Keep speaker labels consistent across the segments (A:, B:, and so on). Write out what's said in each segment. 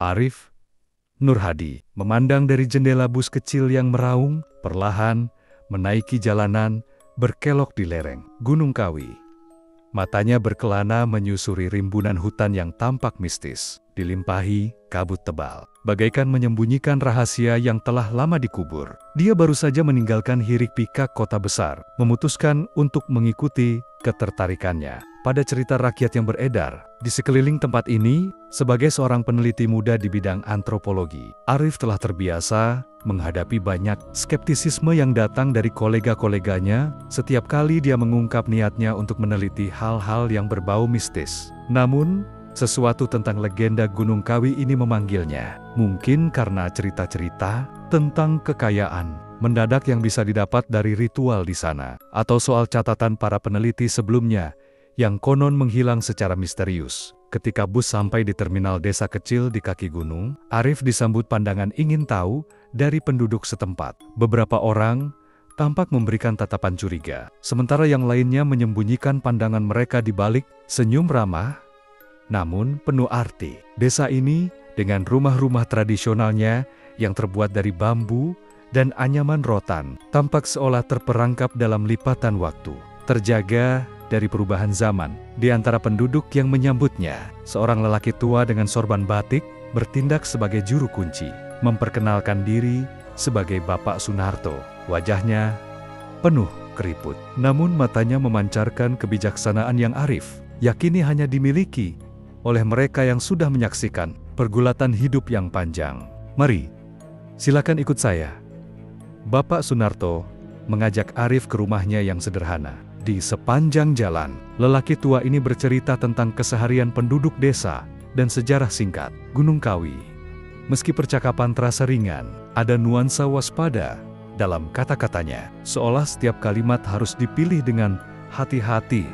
A: Arif Nurhadi memandang dari jendela bus kecil yang meraung, perlahan menaiki jalanan, berkelok di lereng Gunung Kawi. Matanya berkelana menyusuri rimbunan hutan yang tampak mistis, dilimpahi kabut tebal, bagaikan menyembunyikan rahasia yang telah lama dikubur. Dia baru saja meninggalkan hiruk-pikuk kota besar, memutuskan untuk mengikuti ketertarikannya pada cerita rakyat yang beredar di sekeliling tempat ini. Sebagai seorang peneliti muda di bidang antropologi, Arif telah terbiasa menghadapi banyak skeptisisme yang datang dari kolega-koleganya setiap kali dia mengungkap niatnya untuk meneliti hal-hal yang berbau mistis. Namun, sesuatu tentang legenda Gunung Kawi ini memanggilnya. Mungkin karena cerita-cerita tentang kekayaan mendadak yang bisa didapat dari ritual di sana, atau soal catatan para peneliti sebelumnya yang konon menghilang secara misterius. Ketika bus sampai di terminal desa kecil di kaki gunung, Arif disambut pandangan ingin tahu dari penduduk setempat. Beberapa orang tampak memberikan tatapan curiga, sementara yang lainnya menyembunyikan pandangan mereka di balik senyum ramah namun penuh arti. Desa ini dengan rumah-rumah tradisionalnya yang terbuat dari bambu dan anyaman rotan, tampak seolah terperangkap dalam lipatan waktu, terjaga dari perubahan zaman. Di antara penduduk yang menyambutnya, seorang lelaki tua dengan sorban batik bertindak sebagai juru kunci, memperkenalkan diri sebagai Bapak Sunarto. Wajahnya penuh keriput, namun matanya memancarkan kebijaksanaan yang Arif yakini hanya dimiliki oleh mereka yang sudah menyaksikan pergulatan hidup yang panjang. "Mari, silakan ikut saya." Bapak Sunarto mengajak Arif ke rumahnya yang sederhana. Di sepanjang jalan, lelaki tua ini bercerita tentang keseharian penduduk desa dan sejarah singkat Gunung Kawi. Meski percakapan terasa ringan, ada nuansa waspada dalam kata-katanya, seolah setiap kalimat harus dipilih dengan hati-hati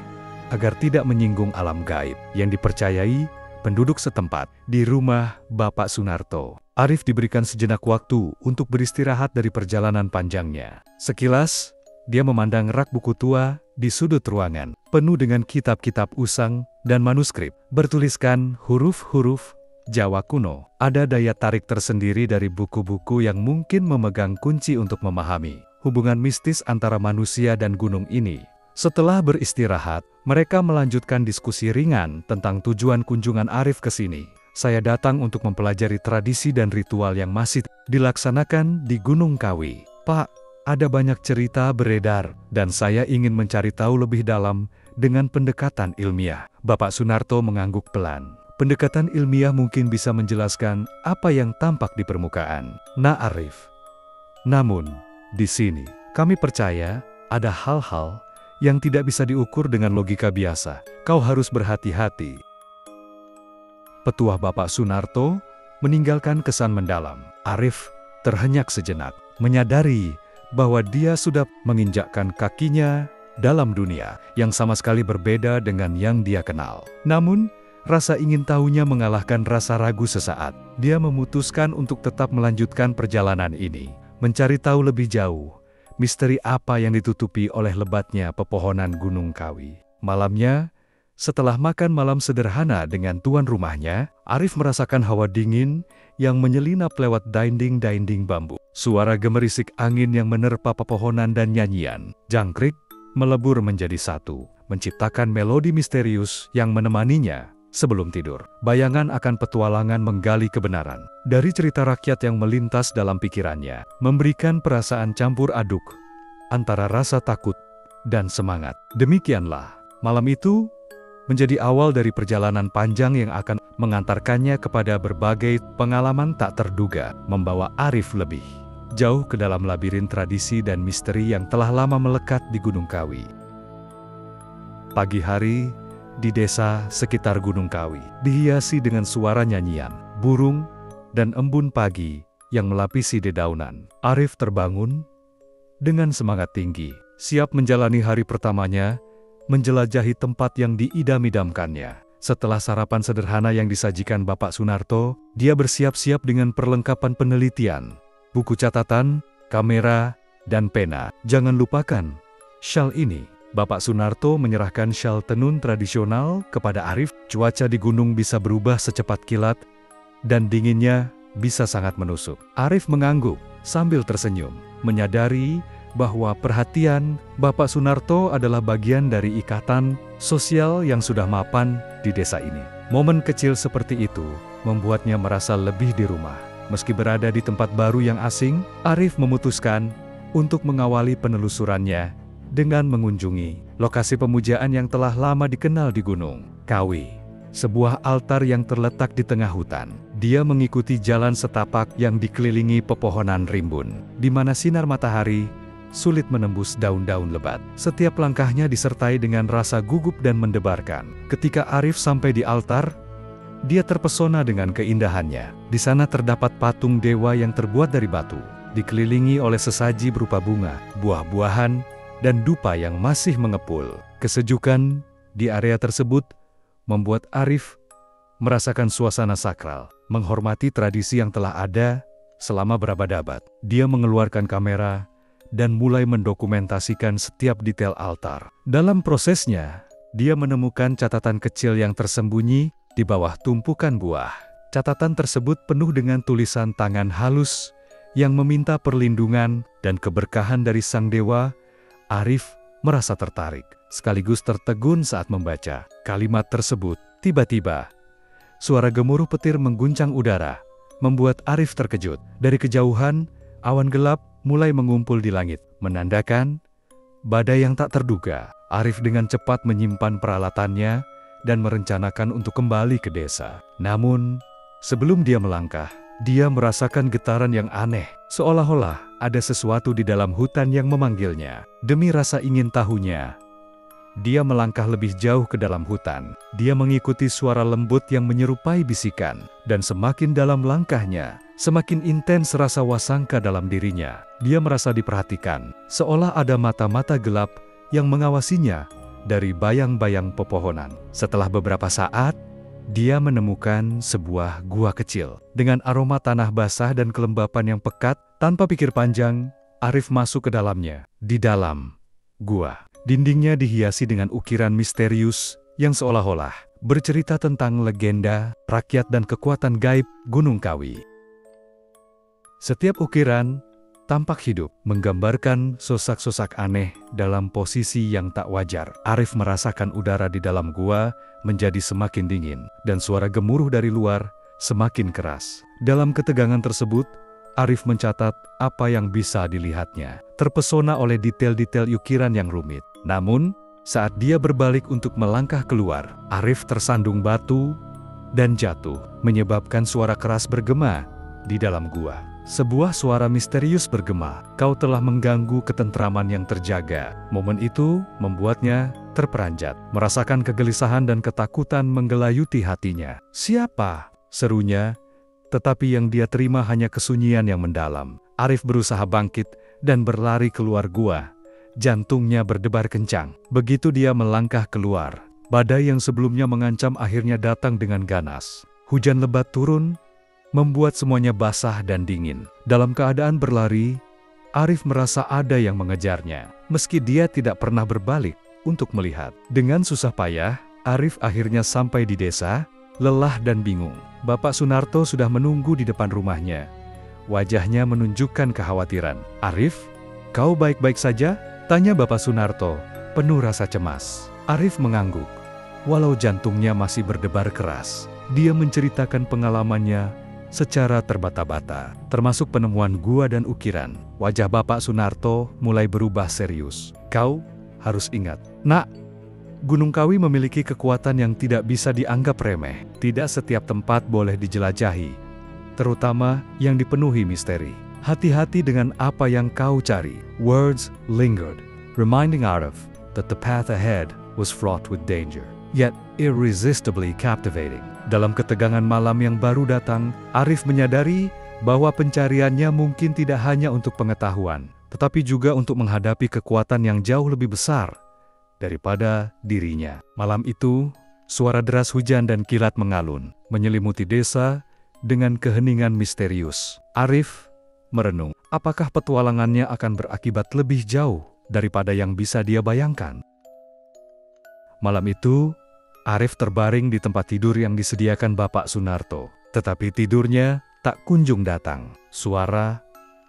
A: agar tidak menyinggung alam gaib yang dipercayai penduduk setempat. Di rumah Bapak Sunarto, Arif diberikan sejenak waktu untuk beristirahat dari perjalanan panjangnya. Sekilas, dia memandang rak buku tua di sudut ruangan, penuh dengan kitab-kitab usang dan manuskrip, bertuliskan huruf-huruf Jawa kuno. Ada daya tarik tersendiri dari buku-buku yang mungkin memegang kunci untuk memahami hubungan mistis antara manusia dan gunung ini. Setelah beristirahat, mereka melanjutkan diskusi ringan tentang tujuan kunjungan Arif ke sini. "Saya datang untuk mempelajari tradisi dan ritual yang masih dilaksanakan di Gunung Kawi, Pak. Ada banyak cerita beredar, dan saya ingin mencari tahu lebih dalam dengan pendekatan ilmiah." Bapak Sunarto mengangguk pelan. "Pendekatan ilmiah mungkin bisa menjelaskan apa yang tampak di permukaan, Nah Arif. Namun, di sini, kami percaya ada hal-hal yang tidak bisa diukur dengan logika biasa. Kau harus berhati-hati." Petuah Bapak Sunarto meninggalkan kesan mendalam. Arif terhenyak sejenak, menyadari bahwa dia sudah menginjakkan kakinya dalam dunia yang sama sekali berbeda dengan yang dia kenal. Namun, rasa ingin tahunya mengalahkan rasa ragu sesaat. Dia memutuskan untuk tetap melanjutkan perjalanan ini, mencari tahu lebih jauh misteri apa yang ditutupi oleh lebatnya pepohonan Gunung Kawi. Malamnya, setelah makan malam sederhana dengan tuan rumahnya, Arif merasakan hawa dingin yang menyelinap lewat dinding-dinding bambu. Suara gemerisik angin yang menerpa pepohonan dan nyanyian jangkrik melebur menjadi satu, menciptakan melodi misterius yang menemaninya sebelum tidur. Bayangan akan petualangan menggali kebenaran dari cerita rakyat yang melintas dalam pikirannya, memberikan perasaan campur aduk antara rasa takut dan semangat. Demikianlah, malam itu menjadi awal dari perjalanan panjang yang akan mengantarkannya kepada berbagai pengalaman tak terduga, membawa Arif lebih jauh ke dalam labirin tradisi dan misteri yang telah lama melekat di Gunung Kawi. Pagi hari di desa sekitar Gunung Kawi dihiasi dengan suara nyanyian burung dan embun pagi yang melapisi dedaunan. Arif terbangun dengan semangat tinggi, siap menjalani hari pertamanya menjelajahi tempat yang diidam-idamkannya. Setelah sarapan sederhana yang disajikan Bapak Sunarto, dia bersiap-siap dengan perlengkapan penelitian, buku catatan, kamera, dan pena. "Jangan lupakan syal ini." Bapak Sunarto menyerahkan syal tenun tradisional kepada Arif. Cuaca di gunung bisa berubah secepat kilat, dan dinginnya bisa sangat menusuk. Arif mengangguk sambil tersenyum, menyadari bahwa perhatian Bapak Sunarto adalah bagian dari ikatan sosial yang sudah mapan di desa ini. Momen kecil seperti itu membuatnya merasa lebih di rumah. Meski berada di tempat baru yang asing, Arif memutuskan untuk mengawali penelusurannya dengan mengunjungi lokasi pemujaan yang telah lama dikenal di Gunung Kawi, sebuah altar yang terletak di tengah hutan. Dia mengikuti jalan setapak yang dikelilingi pepohonan rimbun, di mana sinar matahari sulit menembus daun-daun lebat. Setiap langkahnya disertai dengan rasa gugup dan mendebarkan. Ketika Arif sampai di altar, dia terpesona dengan keindahannya. Di sana terdapat patung dewa yang terbuat dari batu, dikelilingi oleh sesaji berupa bunga, buah-buahan, dan dupa yang masih mengepul. Kesejukan di area tersebut membuat Arif merasakan suasana sakral, menghormati tradisi yang telah ada selama berabad-abad. Dia mengeluarkan kamera dan mulai mendokumentasikan setiap detail altar. Dalam prosesnya, dia menemukan catatan kecil yang tersembunyi di bawah tumpukan buah. Catatan tersebut penuh dengan tulisan tangan halus yang meminta perlindungan dan keberkahan dari sang dewa. Arif merasa tertarik, sekaligus tertegun saat membaca kalimat tersebut. Tiba-tiba, suara gemuruh petir mengguncang udara, membuat Arif terkejut. Dari kejauhan, awan gelap mulai mengumpul di langit, menandakan badai yang tak terduga. Arif dengan cepat menyimpan peralatannya dan merencanakan untuk kembali ke desa. Namun, sebelum dia melangkah, dia merasakan getaran yang aneh, seolah-olah ada sesuatu di dalam hutan yang memanggilnya. Demi rasa ingin tahunya, dia melangkah lebih jauh ke dalam hutan. Dia mengikuti suara lembut yang menyerupai bisikan, dan semakin dalam langkahnya, semakin intens rasa wasangka dalam dirinya. Dia merasa diperhatikan, seolah ada mata-mata gelap yang mengawasinya dari bayang-bayang pepohonan. Setelah beberapa saat, dia menemukan sebuah gua kecil dengan aroma tanah basah dan kelembapan yang pekat. Tanpa pikir panjang, Arif masuk ke dalamnya. Di dalam gua, dindingnya dihiasi dengan ukiran misterius yang seolah-olah bercerita tentang legenda, rakyat dan kekuatan gaib Gunung Kawi. Setiap ukiran tampak hidup, menggambarkan sosak-sosak aneh dalam posisi yang tak wajar. Arif merasakan udara di dalam gua menjadi semakin dingin, dan suara gemuruh dari luar semakin keras. Dalam ketegangan tersebut, Arif mencatat apa yang bisa dilihatnya, terpesona oleh detail-detail ukiran yang rumit. Namun, saat dia berbalik untuk melangkah keluar, Arif tersandung batu dan jatuh, menyebabkan suara keras bergema di dalam gua. Sebuah suara misterius bergema, "Kau telah mengganggu ketentraman yang terjaga." Momen itu membuatnya terperanjat, merasakan kegelisahan dan ketakutan menggelayuti hatinya. "Siapa?" serunya, tetapi yang dia terima hanya kesunyian yang mendalam. Arif berusaha bangkit dan berlari keluar gua. Jantungnya berdebar kencang. Begitu dia melangkah keluar, badai yang sebelumnya mengancam akhirnya datang dengan ganas. Hujan lebat turun, membuat semuanya basah dan dingin. Dalam keadaan berlari, Arif merasa ada yang mengejarnya, meski dia tidak pernah berbalik untuk melihat. Dengan susah payah, Arif akhirnya sampai di desa, lelah dan bingung. Bapak Sunarto sudah menunggu di depan rumahnya. Wajahnya menunjukkan kekhawatiran. "Arif, kau baik-baik saja?" tanya Bapak Sunarto, penuh rasa cemas. Arif mengangguk, walau jantungnya masih berdebar keras. Dia menceritakan pengalamannya secara terbata-bata, termasuk penemuan gua dan ukiran. Wajah Bapak Sunarto mulai berubah serius. "Kau harus ingat, Nak, Gunung Kawi memiliki kekuatan yang tidak bisa dianggap remeh. Tidak setiap tempat boleh dijelajahi, terutama yang dipenuhi misteri. Hati-hati dengan apa yang kau cari." Words lingered, reminding Arif that the path ahead was fraught with danger, yet irresistibly captivating. Dalam ketegangan malam yang baru datang, Arif menyadari bahwa pencariannya mungkin tidak hanya untuk pengetahuan, tetapi juga untuk menghadapi kekuatan yang jauh lebih besar daripada dirinya. Malam itu, suara deras hujan dan kilat mengalun, menyelimuti desa dengan keheningan misterius. Arif merenung, apakah petualangannya akan berakibat lebih jauh daripada yang bisa dia bayangkan? Malam itu, Arif terbaring di tempat tidur yang disediakan Bapak Sunarto. Tetapi tidurnya tak kunjung datang. Suara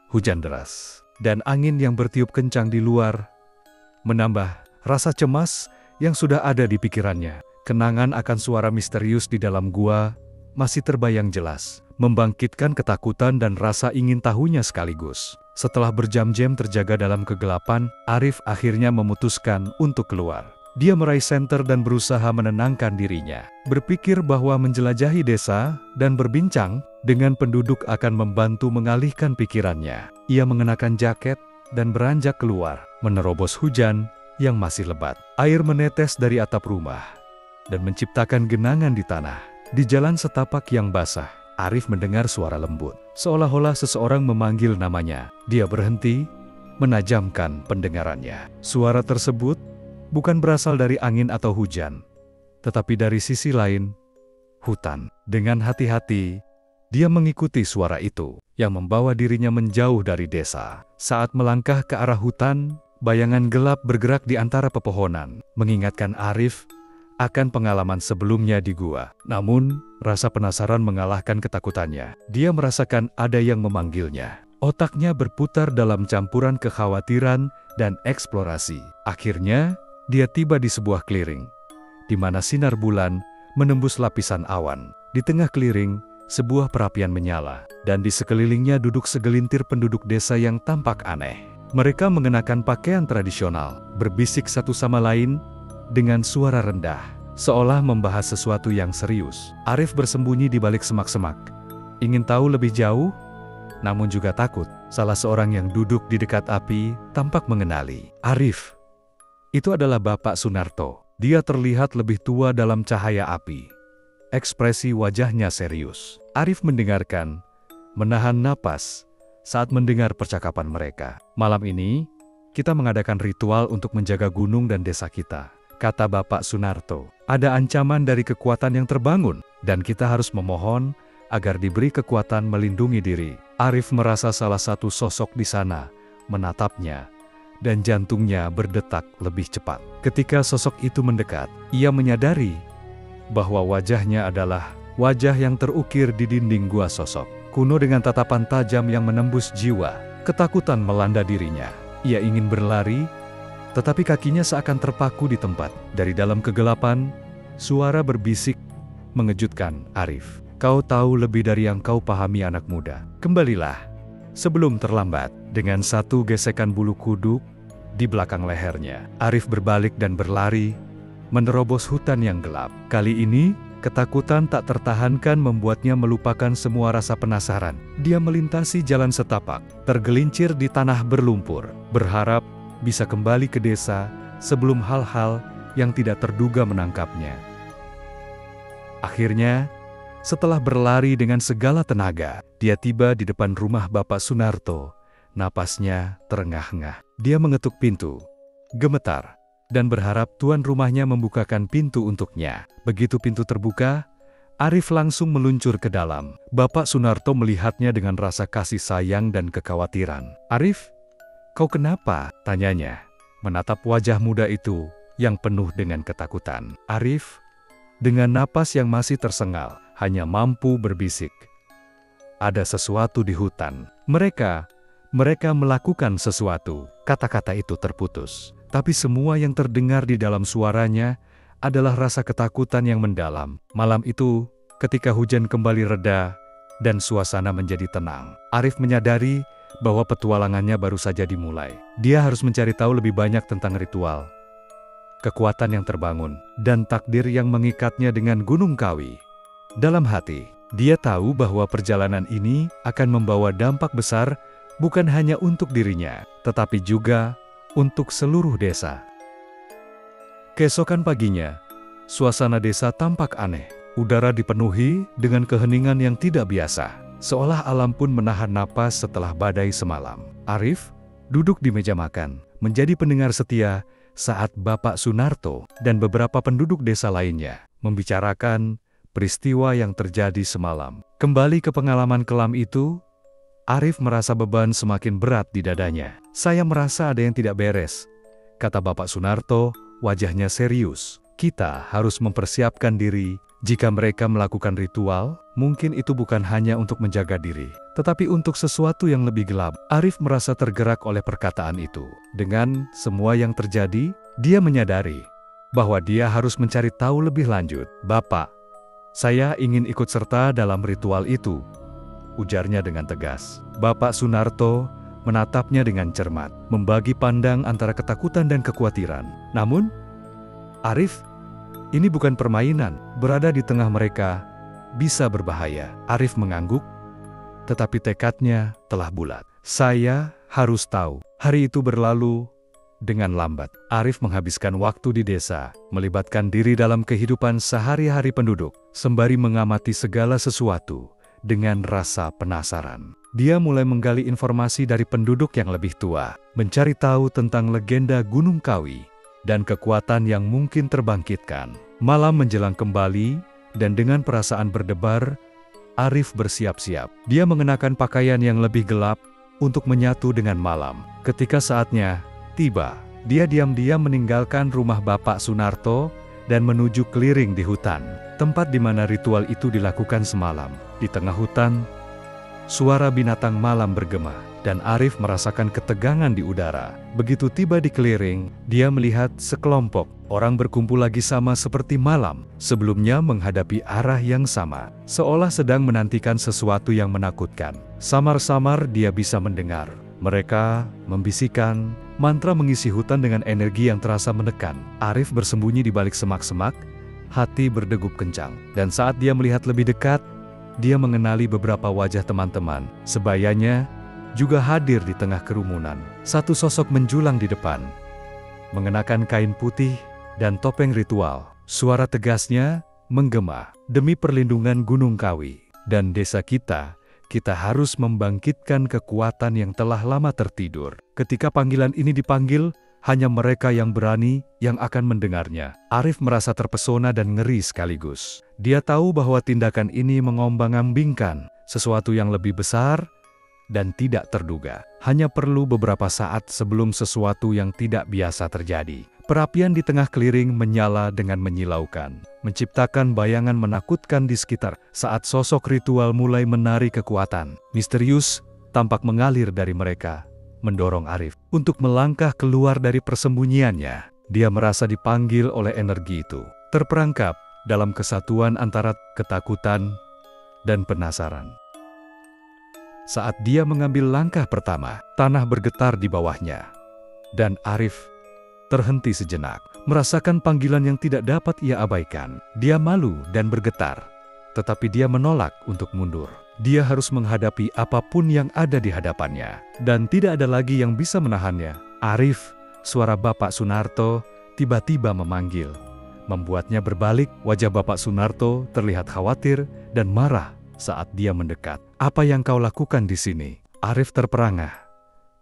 A: hujan deras dan angin yang bertiup kencang di luar menambah rasa cemas yang sudah ada di pikirannya. Kenangan akan suara misterius di dalam gua masih terbayang jelas, membangkitkan ketakutan dan rasa ingin tahunya sekaligus. Setelah berjam-jam terjaga dalam kegelapan, Arif akhirnya memutuskan untuk keluar. Dia meraih senter dan berusaha menenangkan dirinya. Berpikir bahwa menjelajahi desa dan berbincang dengan penduduk akan membantu mengalihkan pikirannya. Ia mengenakan jaket dan beranjak keluar, menerobos hujan yang masih lebat. Air menetes dari atap rumah dan menciptakan genangan di tanah. Di jalan setapak yang basah, Arif mendengar suara lembut, seolah-olah seseorang memanggil namanya. Dia berhenti, menajamkan pendengarannya. Suara tersebut bukan berasal dari angin atau hujan, tetapi dari sisi lain, hutan. Dengan hati-hati, dia mengikuti suara itu, yang membawa dirinya menjauh dari desa. Saat melangkah ke arah hutan, bayangan gelap bergerak di antara pepohonan, mengingatkan Arif akan pengalaman sebelumnya di gua. Namun, rasa penasaran mengalahkan ketakutannya. Dia merasakan ada yang memanggilnya. Otaknya berputar dalam campuran kekhawatiran dan eksplorasi. Akhirnya, dia tiba di sebuah clearing, di mana sinar bulan menembus lapisan awan. Di tengah clearing, sebuah perapian menyala, dan di sekelilingnya duduk segelintir penduduk desa yang tampak aneh. Mereka mengenakan pakaian tradisional, berbisik satu sama lain dengan suara rendah, seolah membahas sesuatu yang serius. Arif bersembunyi di balik semak-semak, ingin tahu lebih jauh, namun juga takut. Salah seorang yang duduk di dekat api tampak mengenali Arif. Itu adalah Bapak Sunarto. Dia terlihat lebih tua dalam cahaya api. Ekspresi wajahnya serius. Arif mendengarkan, menahan napas saat mendengar percakapan mereka. Malam ini, kita mengadakan ritual untuk menjaga gunung dan desa kita, kata Bapak Sunarto. Ada ancaman dari kekuatan yang terbangun, dan kita harus memohon agar diberi kekuatan melindungi diri. Arif merasa salah satu sosok di sana menatapnya, dan jantungnya berdetak lebih cepat. Ketika sosok itu mendekat, ia menyadari bahwa wajahnya adalah wajah yang terukir di dinding gua. Sosok kuno dengan tatapan tajam yang menembus jiwa. Ketakutan melanda dirinya. Ia ingin berlari, tetapi kakinya seakan terpaku di tempat. Dari dalam kegelapan, suara berbisik mengejutkan Arif. Kau tahu lebih dari yang kau pahami, anak muda. Kembalilah sebelum terlambat. Dengan satu gesekan bulu kuduk di belakang lehernya, Arif berbalik dan berlari, menerobos hutan yang gelap. Kali ini, ketakutan tak tertahankan membuatnya melupakan semua rasa penasaran. Dia melintasi jalan setapak, tergelincir di tanah berlumpur, berharap bisa kembali ke desa sebelum hal-hal yang tidak terduga menangkapnya. Akhirnya, setelah berlari dengan segala tenaga, dia tiba di depan rumah Bapak Sunarto. Napasnya terengah-engah. Dia mengetuk pintu, gemetar, dan berharap tuan rumahnya membukakan pintu untuknya. Begitu pintu terbuka, Arif langsung meluncur ke dalam. Bapak Sunarto melihatnya dengan rasa kasih sayang dan kekhawatiran. Arif, kau kenapa? Tanyanya, menatap wajah muda itu yang penuh dengan ketakutan. Arif, dengan napas yang masih tersengal, hanya mampu berbisik, ada sesuatu di hutan. Mereka melakukan sesuatu. Kata-kata itu terputus. Tapi semua yang terdengar di dalam suaranya adalah rasa ketakutan yang mendalam. Malam itu, ketika hujan kembali reda dan suasana menjadi tenang, Arif menyadari bahwa petualangannya baru saja dimulai. Dia harus mencari tahu lebih banyak tentang ritual, kekuatan yang terbangun, dan takdir yang mengikatnya dengan Gunung Kawi. Dalam hati, dia tahu bahwa perjalanan ini akan membawa dampak besar bukan hanya untuk dirinya, tetapi juga untuk seluruh desa. Keesokan paginya, suasana desa tampak aneh. Udara dipenuhi dengan keheningan yang tidak biasa, seolah alam pun menahan napas setelah badai semalam. Arif duduk di meja makan, menjadi pendengar setia saat Bapak Sunarto dan beberapa penduduk desa lainnya membicarakan peristiwa yang terjadi semalam. Kembali ke pengalaman kelam itu, Arif merasa beban semakin berat di dadanya. Saya merasa ada yang tidak beres, kata Bapak Sunarto, wajahnya serius. Kita harus mempersiapkan diri Jika mereka melakukan ritual, mungkin itu bukan hanya untuk menjaga diri, tetapi untuk sesuatu yang lebih gelap. Arif merasa tergerak oleh perkataan itu. Dengan semua yang terjadi, dia menyadari bahwa dia harus mencari tahu lebih lanjut. "Bapak, saya ingin ikut serta dalam ritual itu," ujarnya dengan tegas. Bapak Sunarto menatapnya dengan cermat, membagi pandang antara ketakutan dan kekhawatiran. Namun, Arif, ini bukan permainan. Berada di tengah mereka bisa berbahaya. Arif mengangguk, tetapi tekadnya telah bulat. "Saya harus tahu." Hari itu berlalu dengan lambat. Arif menghabiskan waktu di desa, melibatkan diri dalam kehidupan sehari-hari penduduk, sembari mengamati segala sesuatu dengan rasa penasaran. Dia mulai menggali informasi dari penduduk yang lebih tua, mencari tahu tentang legenda Gunung Kawi dan kekuatan yang mungkin terbangkitkan. Malam menjelang kembali, dan dengan perasaan berdebar, Arif bersiap-siap. Dia mengenakan pakaian yang lebih gelap untuk menyatu dengan malam. Ketika saatnya tiba, dia diam-diam meninggalkan rumah Bapak Sunarto dan menuju keliling di hutan, tempat di mana ritual itu dilakukan semalam. Di tengah hutan, suara binatang malam bergema, dan Arif merasakan ketegangan di udara. Begitu tiba di keliling, dia melihat sekelompok orang berkumpul lagi sama seperti malam sebelumnya, menghadapi arah yang sama, seolah sedang menantikan sesuatu yang menakutkan. Samar-samar dia bisa mendengar mereka membisikkan mantra mengisi hutan dengan energi yang terasa menekan. Arif bersembunyi di balik semak-semak, hati berdegup kencang. Dan saat dia melihat lebih dekat, dia mengenali beberapa wajah teman-teman sebayanya juga hadir di tengah kerumunan. Satu sosok menjulang di depan, mengenakan kain putih dan topeng ritual. Suara tegasnya menggema, "Demi perlindungan Gunung Kawi dan desa kita, kita harus membangkitkan kekuatan yang telah lama tertidur." Ketika panggilan ini dipanggil, hanya mereka yang berani yang akan mendengarnya. Arif merasa terpesona dan ngeri sekaligus. Dia tahu bahwa tindakan ini mengombang-ambingkan sesuatu yang lebih besar dan tidak terduga. Hanya perlu beberapa saat sebelum sesuatu yang tidak biasa terjadi. Perapian di tengah keliling menyala dengan menyilaukan, menciptakan bayangan menakutkan di sekitar. Saat sosok ritual mulai menarik kekuatan, misterius tampak mengalir dari mereka, mendorong Arif untuk melangkah keluar dari persembunyiannya. Dia merasa dipanggil oleh energi itu, terperangkap dalam kesatuan antara ketakutan dan penasaran. Saat dia mengambil langkah pertama, tanah bergetar di bawahnya, dan Arif terhenti sejenak, merasakan panggilan yang tidak dapat ia abaikan. Dia malu dan bergetar, tetapi dia menolak untuk mundur. Dia harus menghadapi apapun yang ada di hadapannya, dan tidak ada lagi yang bisa menahannya. "Arif," suara Bapak Sunarto tiba-tiba memanggil, membuatnya berbalik. Wajah Bapak Sunarto terlihat khawatir dan marah saat dia mendekat. "Apa yang kau lakukan di sini?" Arif terperangah,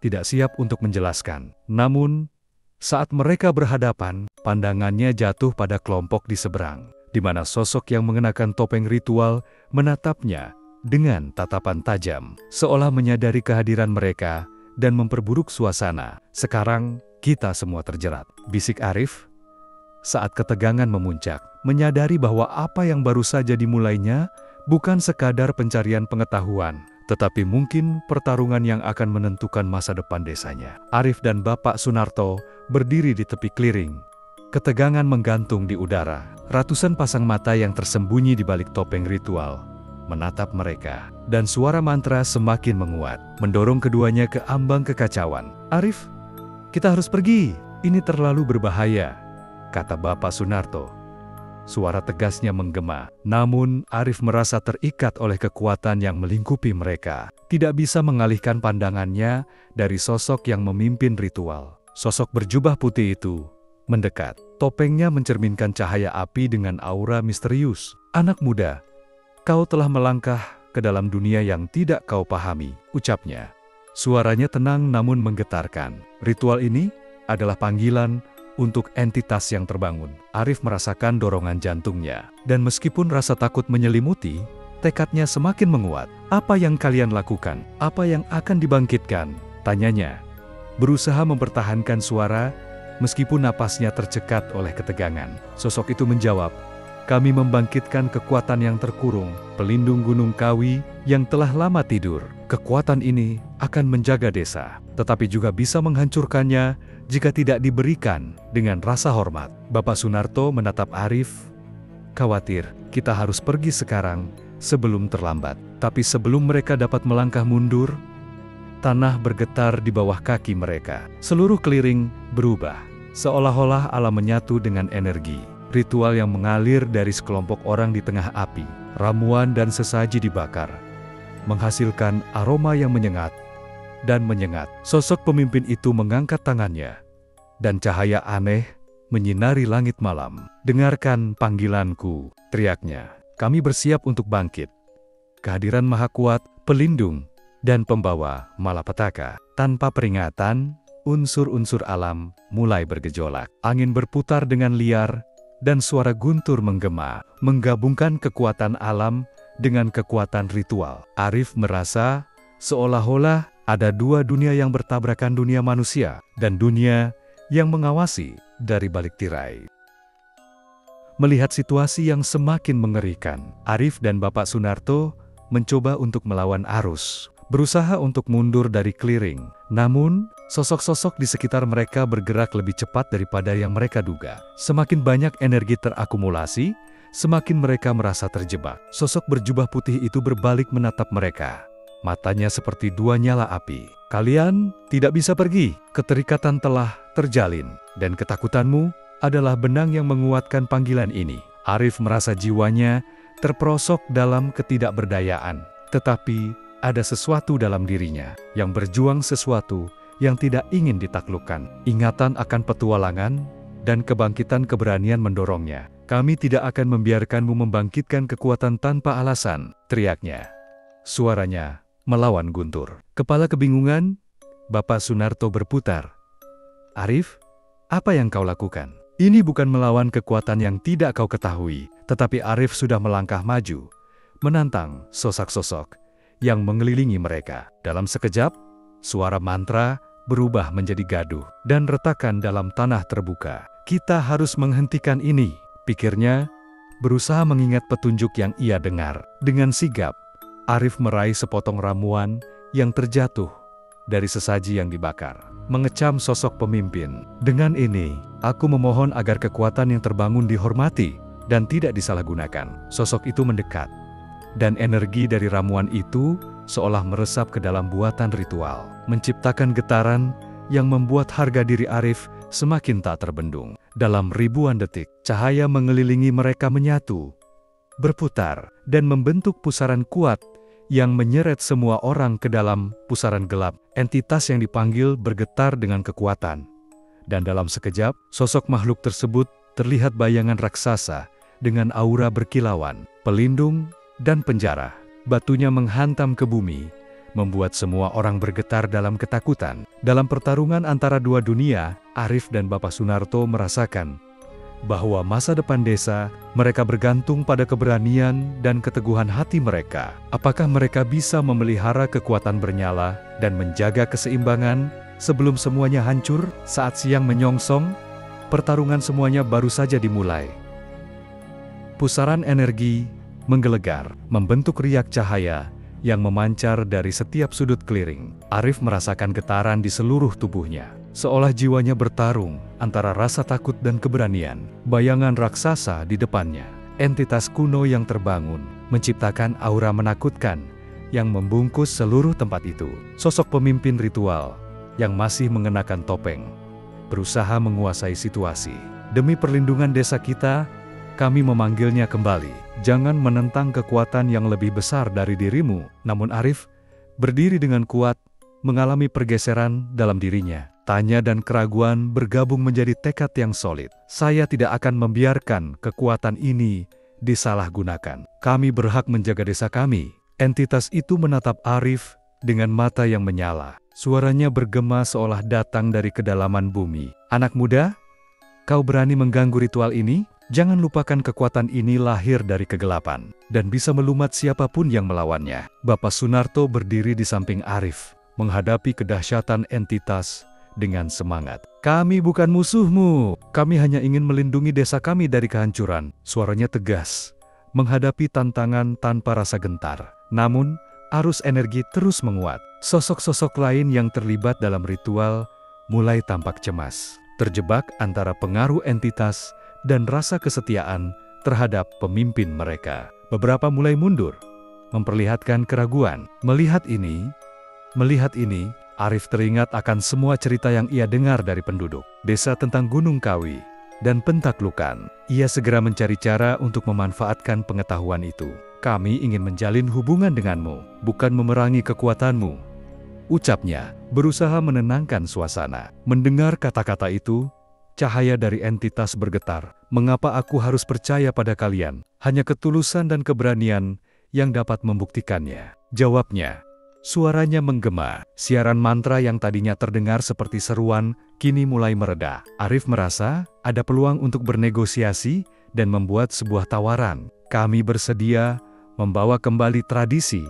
A: tidak siap untuk menjelaskan. Namun, saat mereka berhadapan, pandangannya jatuh pada kelompok di seberang, di mana sosok yang mengenakan topeng ritual menatapnya dengan tatapan tajam, seolah menyadari kehadiran mereka dan memperburuk suasana. "Sekarang, kita semua terjerat," bisik Arif saat ketegangan memuncak, menyadari bahwa apa yang baru saja dimulainya bukan sekadar pencarian pengetahuan, tetapi mungkin pertarungan yang akan menentukan masa depan desanya. Arif dan Bapak Sunarto berdiri di tepi keliling. Ketegangan menggantung di udara. Ratusan pasang mata yang tersembunyi di balik topeng ritual menatap mereka, dan suara mantra semakin menguat, mendorong keduanya ke ambang kekacauan. "Arif, kita harus pergi. Ini terlalu berbahaya," kata Bapak Sunarto. Suara tegasnya menggema, namun Arif merasa terikat oleh kekuatan yang melingkupi mereka. Tidak bisa mengalihkan pandangannya dari sosok yang memimpin ritual. Sosok berjubah putih itu mendekat. Topengnya mencerminkan cahaya api dengan aura misterius. "Anak muda, kau telah melangkah ke dalam dunia yang tidak kau pahami," ucapnya. Suaranya tenang namun menggetarkan. Ritual ini adalah panggilan untuk entitas yang terbangun. Arif merasakan dorongan jantungnya, dan meskipun rasa takut menyelimuti, tekadnya semakin menguat. "Apa yang kalian lakukan? Apa yang akan dibangkitkan?" tanyanya, berusaha mempertahankan suara meskipun napasnya tercekat oleh ketegangan. Sosok itu menjawab, kami membangkitkan kekuatan yang terkurung, pelindung Gunung Kawi yang telah lama tidur. Kekuatan ini akan menjaga desa, tetapi juga bisa menghancurkannya jika tidak diberikan dengan rasa hormat. Bapak Sunarto menatap Arif. Khawatir, kita harus pergi sekarang sebelum terlambat. Tapi sebelum mereka dapat melangkah mundur, tanah bergetar di bawah kaki mereka. Seluruh keliling berubah, seolah-olah alam menyatu dengan energi. Ritual yang mengalir dari sekelompok orang di tengah api, ramuan dan sesaji dibakar, menghasilkan aroma yang menyengat dan menyengat. Sosok pemimpin itu mengangkat tangannya, dan cahaya aneh menyinari langit malam. "Dengarkan panggilanku," teriaknya. "Kami bersiap untuk bangkit." Kehadiran Maha Kuat, pelindung, dan pembawa malapetaka. Tanpa peringatan, unsur-unsur alam mulai bergejolak. Angin berputar dengan liar, dan suara guntur menggema, menggabungkan kekuatan alam dengan kekuatan ritual. Arif merasa seolah-olah ada dua dunia yang bertabrakan, dunia manusia dan dunia yang mengawasi dari balik tirai. Melihat situasi yang semakin mengerikan, Arif dan Bapak Sunarto mencoba untuk melawan arus, berusaha untuk mundur dari clearing. Namun, sosok-sosok di sekitar mereka bergerak lebih cepat daripada yang mereka duga. Semakin banyak energi terakumulasi, semakin mereka merasa terjebak. Sosok berjubah putih itu berbalik menatap mereka. Matanya seperti dua nyala api. "Kalian tidak bisa pergi. Keterikatan telah terjalin, dan ketakutanmu adalah benang yang menguatkan panggilan ini." Arif merasa jiwanya terperosok dalam ketidakberdayaan. Tetapi ada sesuatu dalam dirinya yang berjuang, sesuatu yang tidak ingin ditaklukkan. Ingatan akan petualangan dan kebangkitan keberanian mendorongnya. "Kami tidak akan membiarkanmu membangkitkan kekuatan tanpa alasan," teriaknya. Suaranya melawan guntur. Kepala kebingungan, Bapak Sunarto berputar. "Arif, apa yang kau lakukan? Ini bukan melawan kekuatan yang tidak kau ketahui." Tetapi Arif sudah melangkah maju, menantang sosok-sosok yang mengelilingi mereka. Dalam sekejap, suara mantra berubah menjadi gaduh dan retakan dalam tanah terbuka. "Kita harus menghentikan ini," pikirnya, berusaha mengingat petunjuk yang ia dengar. Dengan sigap, Arif meraih sepotong ramuan yang terjatuh dari sesaji yang dibakar, mengecam sosok pemimpin. "Dengan ini, aku memohon agar kekuatan yang terbangun dihormati dan tidak disalahgunakan." Sosok itu mendekat, dan energi dari ramuan itu seolah meresap ke dalam buatan ritual, menciptakan getaran yang membuat harga diri Arif semakin tak terbendung. Dalam ribuan detik, cahaya mengelilingi mereka menyatu, berputar, dan membentuk pusaran kuat yang menyeret semua orang ke dalam pusaran gelap. Entitas yang dipanggil bergetar dengan kekuatan, dan dalam sekejap, sosok makhluk tersebut terlihat bayangan raksasa dengan aura berkilauan, pelindung, dan penjara. Batunya menghantam ke bumi, membuat semua orang bergetar dalam ketakutan. Dalam pertarungan antara dua dunia, Arif dan Bapak Sunarto merasakan bahwa masa depan desa mereka bergantung pada keberanian dan keteguhan hati mereka. Apakah mereka bisa memelihara kekuatan bernyala dan menjaga keseimbangan sebelum semuanya hancur? Saat siang menyongsong, pertarungan semuanya baru saja dimulai. Pusaran energi menggelegar, membentuk riak cahaya yang memancar dari setiap sudut clearing. Arif merasakan getaran di seluruh tubuhnya, seolah jiwanya bertarung antara rasa takut dan keberanian. Bayangan raksasa di depannya, entitas kuno yang terbangun, menciptakan aura menakutkan yang membungkus seluruh tempat itu. Sosok pemimpin ritual yang masih mengenakan topeng berusaha menguasai situasi. "Demi perlindungan desa kita, kami memanggilnya kembali. Jangan menentang kekuatan yang lebih besar dari dirimu." Namun Arif berdiri dengan kuat, mengalami pergeseran dalam dirinya. Tanya dan keraguan bergabung menjadi tekad yang solid. "Saya tidak akan membiarkan kekuatan ini disalahgunakan. Kami berhak menjaga desa kami." Entitas itu menatap Arif dengan mata yang menyala. Suaranya bergema seolah datang dari kedalaman bumi. "Anak muda, kau berani mengganggu ritual ini? Jangan lupakan kekuatan ini lahir dari kegelapan, dan bisa melumat siapapun yang melawannya." Bapak Sunarto berdiri di samping Arif, menghadapi kedahsyatan entitas dengan semangat. "Kami bukan musuhmu. Kami hanya ingin melindungi desa kami dari kehancuran." Suaranya tegas, menghadapi tantangan tanpa rasa gentar. Namun, arus energi terus menguat. Sosok-sosok lain yang terlibat dalam ritual mulai tampak cemas, terjebak antara pengaruh entitas dan rasa kesetiaan terhadap pemimpin mereka. Beberapa mulai mundur, memperlihatkan keraguan. Melihat ini, Arif teringat akan semua cerita yang ia dengar dari penduduk desa tentang Gunung Kawi dan Pentaklukan. Ia segera mencari cara untuk memanfaatkan pengetahuan itu. "Kami ingin menjalin hubungan denganmu, bukan memerangi kekuatanmu," ucapnya, berusaha menenangkan suasana. Mendengar kata-kata itu, cahaya dari entitas bergetar. "Mengapa aku harus percaya pada kalian? Hanya ketulusan dan keberanian yang dapat membuktikannya," jawabnya. Suaranya menggema. Siaran mantra yang tadinya terdengar seperti seruan, kini mulai mereda. Arif merasa ada peluang untuk bernegosiasi dan membuat sebuah tawaran. "Kami bersedia membawa kembali tradisi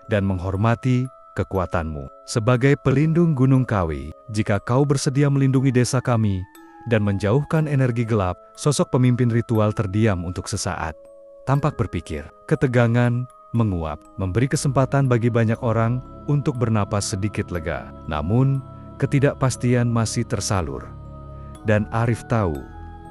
A: dan menghormati kekuatanmu. Sebagai pelindung Gunung Kawi, jika kau bersedia melindungi desa kami dan menjauhkan energi gelap." Sosok pemimpin ritual terdiam untuk sesaat. Tampak berpikir. Ketegangan menguap, memberi kesempatan bagi banyak orang untuk bernapas sedikit lega. Namun, ketidakpastian masih tersalur. Dan Arif tahu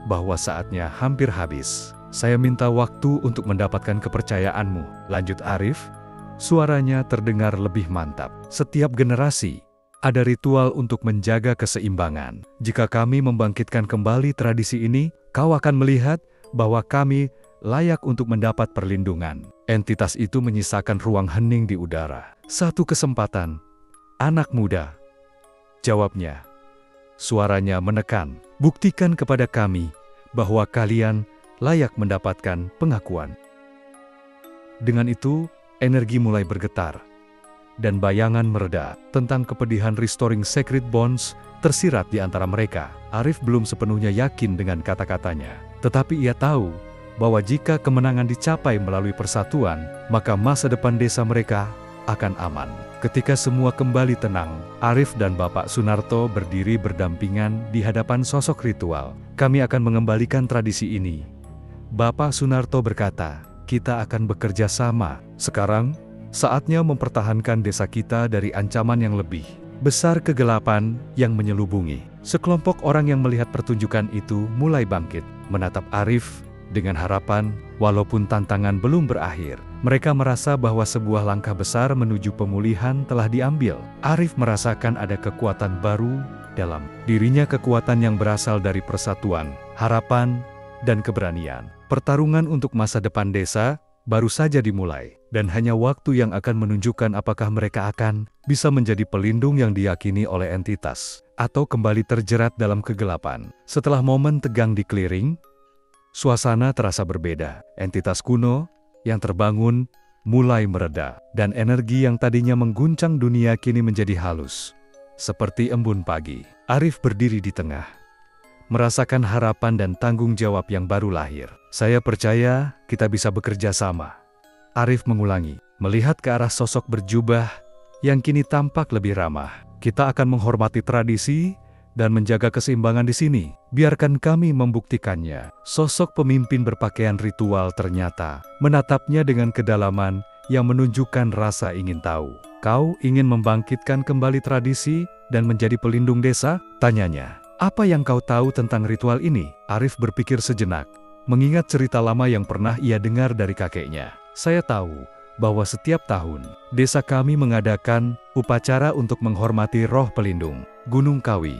A: bahwa saatnya hampir habis. "Saya minta waktu untuk mendapatkan kepercayaanmu," lanjut Arif. Suaranya terdengar lebih mantap. "Setiap generasi ada ritual untuk menjaga keseimbangan. Jika kami membangkitkan kembali tradisi ini, kau akan melihat bahwa kami layak untuk mendapat perlindungan." Entitas itu menyisakan ruang hening di udara. "Satu kesempatan, anak muda," jawabnya. Suaranya menekan. "Buktikan kepada kami bahwa kalian layak mendapatkan pengakuan." Dengan itu, energi mulai bergetar, dan bayangan mereda tentang kepedihan restoring sacred bonds tersirat di antara mereka. Arif belum sepenuhnya yakin dengan kata-katanya, tetapi ia tahu bahwa jika kemenangan dicapai melalui persatuan, maka masa depan desa mereka akan aman. Ketika semua kembali tenang, Arif dan Bapak Sunarto berdiri berdampingan di hadapan sosok ritual. "Kami akan mengembalikan tradisi ini," Bapak Sunarto berkata. "Kita akan bekerja sama. Sekarang, saatnya mempertahankan desa kita dari ancaman yang lebih besar, kegelapan yang menyelubungi." Sekelompok orang yang melihat pertunjukan itu mulai bangkit, menatap Arif dengan harapan, walaupun tantangan belum berakhir. Mereka merasa bahwa sebuah langkah besar menuju pemulihan telah diambil. Arif merasakan ada kekuatan baru dalam dirinya, kekuatan yang berasal dari persatuan, harapan, dan keberanian. Pertarungan untuk masa depan desa baru saja dimulai, dan hanya waktu yang akan menunjukkan apakah mereka akan bisa menjadi pelindung yang diyakini oleh entitas, atau kembali terjerat dalam kegelapan. Setelah momen tegang di clearing, suasana terasa berbeda. Entitas kuno yang terbangun mulai mereda, dan energi yang tadinya mengguncang dunia kini menjadi halus, seperti embun pagi. Arif berdiri di tengah, merasakan harapan dan tanggung jawab yang baru lahir. "Saya percaya kita bisa bekerja sama," Arif mengulangi, melihat ke arah sosok berjubah yang kini tampak lebih ramah. "Kita akan menghormati tradisi dan menjaga keseimbangan di sini. Biarkan kami membuktikannya." Sosok pemimpin berpakaian ritual ternyata menatapnya dengan kedalaman yang menunjukkan rasa ingin tahu. "Kau ingin membangkitkan kembali tradisi dan menjadi pelindung desa?" tanyanya. "Apa yang kau tahu tentang ritual ini?" Arif berpikir sejenak, mengingat cerita lama yang pernah ia dengar dari kakeknya. "Saya tahu bahwa setiap tahun, desa kami mengadakan upacara untuk menghormati roh pelindung Gunung Kawi.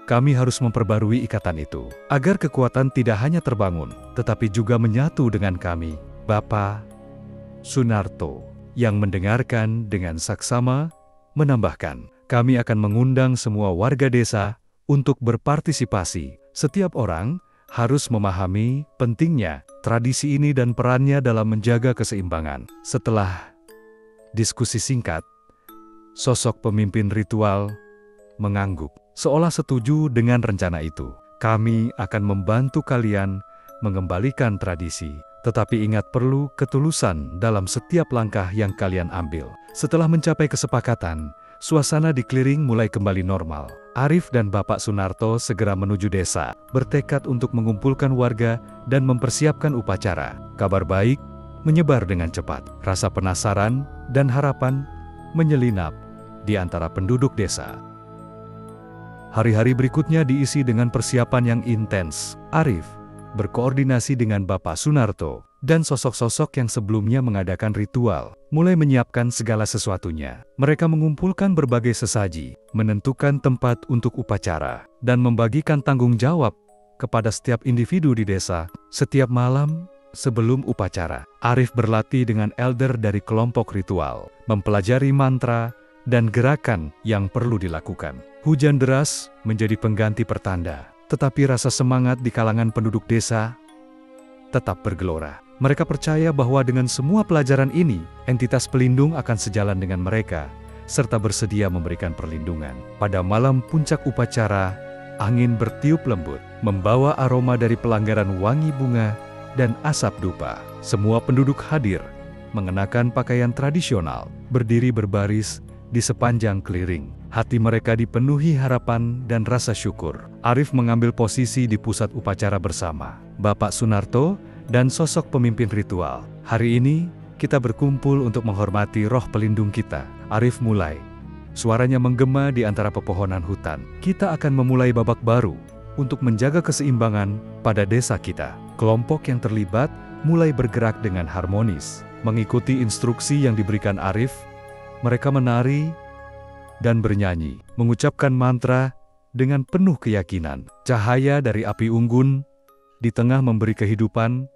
A: Kami harus memperbarui ikatan itu, agar kekuatan tidak hanya terbangun, tetapi juga menyatu dengan kami." Bapak Sunarto, yang mendengarkan dengan saksama, menambahkan, "Kami akan mengundang semua warga desa untuk berpartisipasi. Setiap orang harus memahami pentingnya tradisi ini dan perannya dalam menjaga keseimbangan." Setelah diskusi singkat, sosok pemimpin ritual mengangguk, seolah setuju dengan rencana itu. "Kami akan membantu kalian mengembalikan tradisi, tetapi ingat perlu ketulusan dalam setiap langkah yang kalian ambil." Setelah mencapai kesepakatan, suasana di Kliring mulai kembali normal. Arif dan Bapak Sunarto segera menuju desa, bertekad untuk mengumpulkan warga dan mempersiapkan upacara. Kabar baik menyebar dengan cepat. Rasa penasaran dan harapan menyelinap di antara penduduk desa. Hari-hari berikutnya diisi dengan persiapan yang intens. Arif berkoordinasi dengan Bapak Sunarto dan sosok-sosok yang sebelumnya mengadakan ritual, mulai menyiapkan segala sesuatunya. Mereka mengumpulkan berbagai sesaji, menentukan tempat untuk upacara, dan membagikan tanggung jawab kepada setiap individu di desa. Setiap malam sebelum upacara, Arif berlatih dengan elder dari kelompok ritual, mempelajari mantra dan gerakan yang perlu dilakukan. Hujan deras menjadi pengganti pertanda, tetapi rasa semangat di kalangan penduduk desa tetap bergelora. Mereka percaya bahwa dengan semua pelajaran ini, entitas pelindung akan sejalan dengan mereka, serta bersedia memberikan perlindungan. Pada malam puncak upacara, angin bertiup lembut, membawa aroma dari pelanggaran wangi bunga dan asap dupa. Semua penduduk hadir, mengenakan pakaian tradisional, berdiri berbaris di sepanjang Kliring. Hati mereka dipenuhi harapan dan rasa syukur. Arif mengambil posisi di pusat upacara bersama Bapak Sunarto dan sosok pemimpin ritual. Hari ini, kita berkumpul untuk menghormati roh pelindung kita. Arif mulai. Suaranya menggema di antara pepohonan hutan. Kita akan memulai babak baru untuk menjaga keseimbangan pada desa kita. Kelompok yang terlibat mulai bergerak dengan harmonis. Mengikuti instruksi yang diberikan Arif, mereka menari dan bernyanyi, mengucapkan mantra dengan penuh keyakinan. Cahaya dari api unggun di tengah memberi kehidupan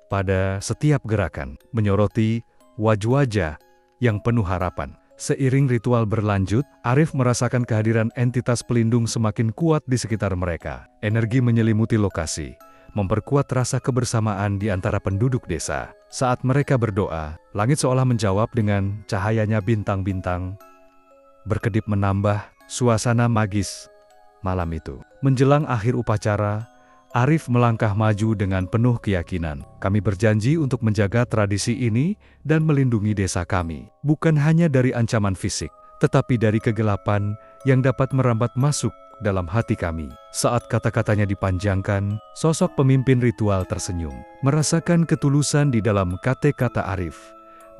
A: pada setiap gerakan, menyoroti wajah-wajah yang penuh harapan. Seiring ritual berlanjut, Arif merasakan kehadiran entitas pelindung semakin kuat di sekitar mereka. Energi menyelimuti lokasi, memperkuat rasa kebersamaan di antara penduduk desa. Saat mereka berdoa, langit seolah menjawab dengan cahayanya bintang-bintang, berkedip menambah suasana magis malam itu. Menjelang akhir upacara, Arif melangkah maju dengan penuh keyakinan. Kami berjanji untuk menjaga tradisi ini dan melindungi desa kami. Bukan hanya dari ancaman fisik, tetapi dari kegelapan yang dapat merambat masuk dalam hati kami. Saat kata-katanya dipanjangkan, sosok pemimpin ritual tersenyum. Merasakan ketulusan di dalam kata-kata Arif.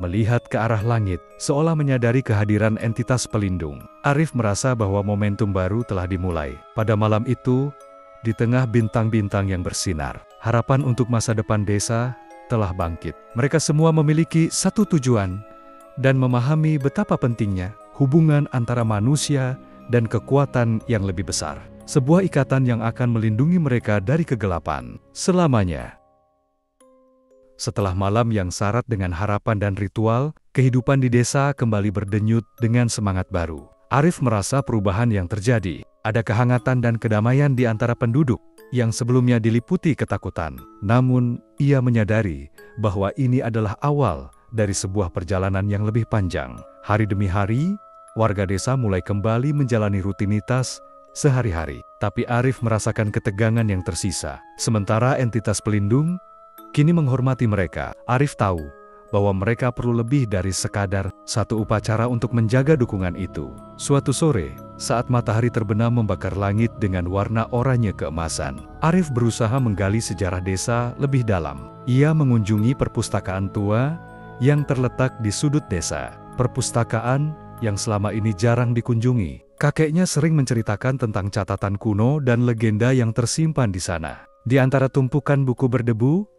A: Melihat ke arah langit, seolah menyadari kehadiran entitas pelindung. Arif merasa bahwa momentum baru telah dimulai. Pada malam itu, di tengah bintang-bintang yang bersinar, harapan untuk masa depan desa telah bangkit. Mereka semua memiliki satu tujuan dan memahami betapa pentingnya hubungan antara manusia dan kekuatan yang lebih besar. Sebuah ikatan yang akan melindungi mereka dari kegelapan selamanya. Setelah malam yang syarat dengan harapan dan ritual, kehidupan di desa kembali berdenyut dengan semangat baru. Arif merasa perubahan yang terjadi. Ada kehangatan dan kedamaian di antara penduduk yang sebelumnya diliputi ketakutan. Namun, ia menyadari bahwa ini adalah awal dari sebuah perjalanan yang lebih panjang. Hari demi hari, warga desa mulai kembali menjalani rutinitas sehari-hari. Tapi Arif merasakan ketegangan yang tersisa. Sementara entitas pelindung kini menghormati mereka. Arif tahu bahwa mereka perlu lebih dari sekadar satu upacara untuk menjaga dukungan itu. Suatu sore, saat matahari terbenam membakar langit dengan warna oranye keemasan, Arif berusaha menggali sejarah desa lebih dalam. Ia mengunjungi perpustakaan tua yang terletak di sudut desa. Perpustakaan yang selama ini jarang dikunjungi. Kakeknya sering menceritakan tentang catatan kuno dan legenda yang tersimpan di sana. Di antara tumpukan buku berdebu,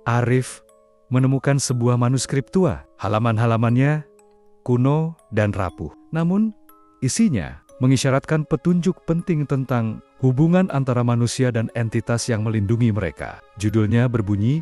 A: Arif menemukan sebuah manuskrip tua. Halaman-halamannya kuno dan rapuh. Namun, isinya mengisyaratkan petunjuk penting tentang hubungan antara manusia dan entitas yang melindungi mereka. Judulnya berbunyi,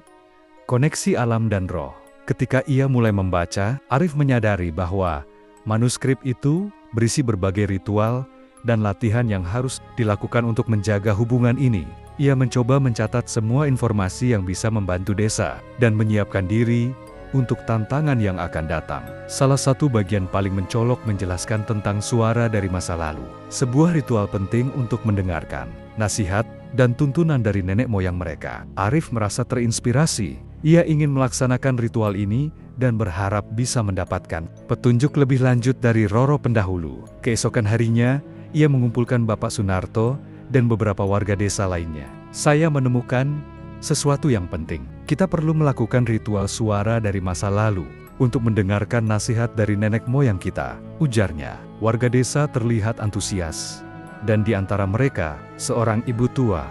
A: Koneksi Alam dan Roh. Ketika ia mulai membaca, Arif menyadari bahwa manuskrip itu berisi berbagai ritual dan latihan yang harus dilakukan untuk menjaga hubungan ini. Ia mencoba mencatat semua informasi yang bisa membantu desa dan menyiapkan diri untuk tantangan yang akan datang. Salah satu bagian paling mencolok menjelaskan tentang suara dari masa lalu. Sebuah ritual penting untuk mendengarkan nasihat dan tuntunan dari nenek moyang mereka. Arif merasa terinspirasi Ia ingin melaksanakan ritual ini dan berharap bisa mendapatkan petunjuk lebih lanjut dari Roro pendahulu. Keesokan harinya, ia mengumpulkan Bapak Sunarto dan beberapa warga desa lainnya. Saya menemukan sesuatu yang penting. Kita perlu melakukan ritual suara dari masa lalu untuk mendengarkan nasihat dari nenek moyang kita, ujarnya. Warga desa terlihat antusias, dan di antara mereka, seorang ibu tua,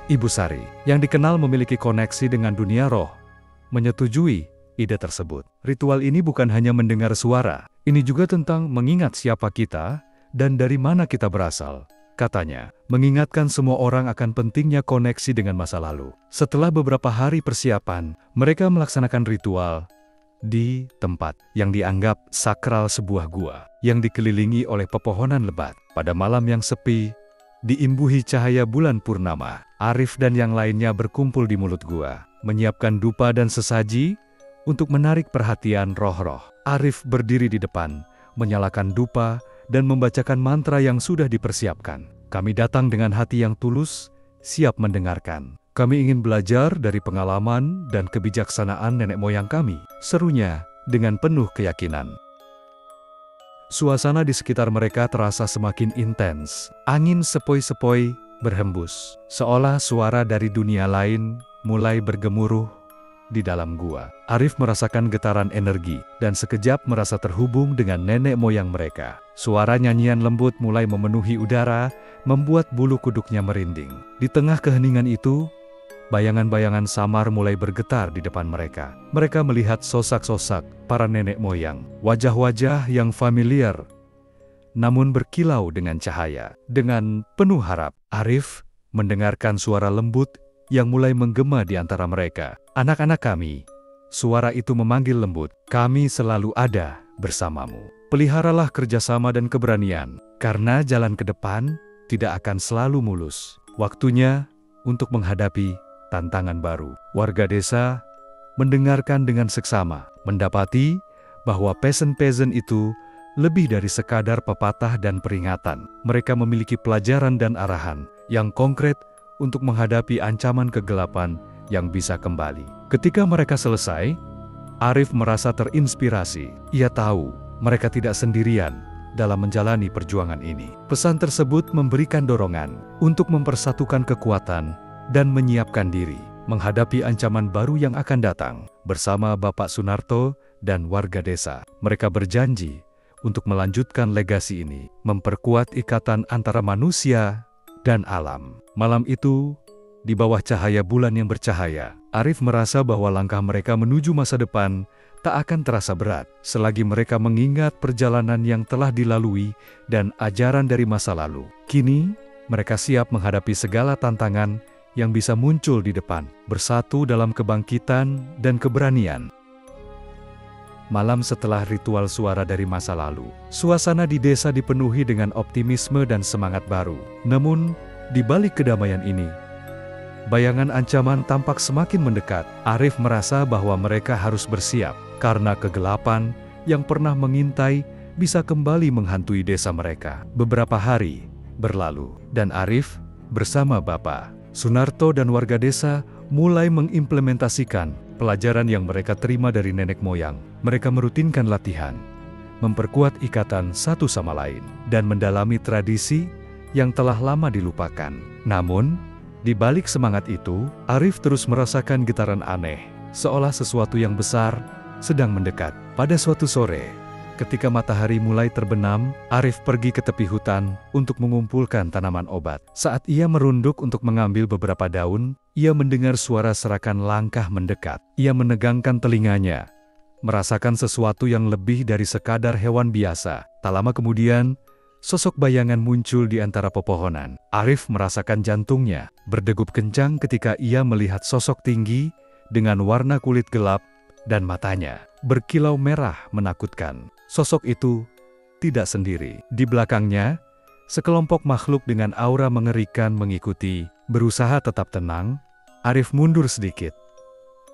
A: Ibu Sari, yang dikenal memiliki koneksi dengan dunia roh, menyetujui ide tersebut. Ritual ini bukan hanya mendengar suara, ini juga tentang mengingat siapa kita dan dari mana kita berasal, katanya, mengingatkan semua orang akan pentingnya koneksi dengan masa lalu. Setelah beberapa hari persiapan, mereka melaksanakan ritual di tempat yang dianggap sakral sebuah gua, yang dikelilingi oleh pepohonan lebat. Pada malam yang sepi, diimbuhi cahaya bulan purnama, Arif dan yang lainnya berkumpul di mulut gua, menyiapkan dupa dan sesaji untuk menarik perhatian roh-roh. Arif berdiri di depan, menyalakan dupa dan membacakan mantra yang sudah dipersiapkan. Kami datang dengan hati yang tulus, siap mendengarkan. Kami ingin belajar dari pengalaman dan kebijaksanaan nenek moyang kami, serunya dengan penuh keyakinan. Suasana di sekitar mereka terasa semakin intens. Angin sepoi-sepoi berhembus, seolah suara dari dunia lain mulai bergemuruh di dalam gua. Arif merasakan getaran energi dan sekejap merasa terhubung dengan nenek moyang mereka. Suara nyanyian lembut mulai memenuhi udara, membuat bulu kuduknya merinding. Di tengah keheningan itu, bayangan-bayangan samar mulai bergetar di depan mereka. Mereka melihat sosak-sosak para nenek moyang, wajah-wajah yang familiar, namun berkilau dengan cahaya. Dengan penuh harap, Arif mendengarkan suara lembut yang mulai menggema di antara mereka. Anak-anak kami, suara itu memanggil lembut, kami selalu ada bersamamu. Peliharalah kerjasama dan keberanian, karena jalan ke depan tidak akan selalu mulus. Waktunya untuk menghadapi tantangan baru. Warga desa mendengarkan dengan seksama, mendapati bahwa peasant-peasant itu lebih dari sekadar pepatah dan peringatan. Mereka memiliki pelajaran dan arahan yang konkret untuk menghadapi ancaman kegelapan yang bisa kembali. Ketika mereka selesai, Arif merasa terinspirasi. Ia tahu mereka tidak sendirian dalam menjalani perjuangan ini. Pesan tersebut memberikan dorongan untuk mempersatukan kekuatan dan menyiapkan diri menghadapi ancaman baru yang akan datang. Bersama Bapak Sunarto dan warga desa, mereka berjanji untuk melanjutkan legasi ini, memperkuat ikatan antara manusia dan alam. Malam itu, di bawah cahaya bulan yang bercahaya, Arif merasa bahwa langkah mereka menuju masa depan tak akan terasa berat selagi mereka mengingat perjalanan yang telah dilalui dan ajaran dari masa lalu. Kini, mereka siap menghadapi segala tantangan yang bisa muncul di depan, bersatu dalam kebangkitan dan keberanian. Malam setelah ritual suara dari masa lalu, suasana di desa dipenuhi dengan optimisme dan semangat baru. Namun, di balik kedamaian ini, bayangan ancaman tampak semakin mendekat. Arif merasa bahwa mereka harus bersiap, karena kegelapan yang pernah mengintai bisa kembali menghantui desa mereka. Beberapa hari berlalu, dan Arif bersama Bapak Sunarto dan warga desa mulai mengimplementasikan pelajaran yang mereka terima dari nenek moyang. Mereka merutinkan latihan, memperkuat ikatan satu sama lain, dan mendalami tradisi yang telah lama dilupakan. Namun, di balik semangat itu, Arif terus merasakan getaran aneh, seolah sesuatu yang besar sedang mendekat. Pada suatu sore, ketika matahari mulai terbenam, Arif pergi ke tepi hutan untuk mengumpulkan tanaman obat. Saat ia merunduk untuk mengambil beberapa daun, ia mendengar suara serakan langkah mendekat. Ia menegangkan telinganya, merasakan sesuatu yang lebih dari sekadar hewan biasa. Tak lama kemudian, sosok bayangan muncul di antara pepohonan. Arif merasakan jantungnya berdegup kencang ketika ia melihat sosok tinggi dengan warna kulit gelap dan matanya berkilau merah menakutkan. Sosok itu tidak sendiri. Di belakangnya, sekelompok makhluk dengan aura mengerikan mengikuti. Berusaha tetap tenang, Arif mundur sedikit,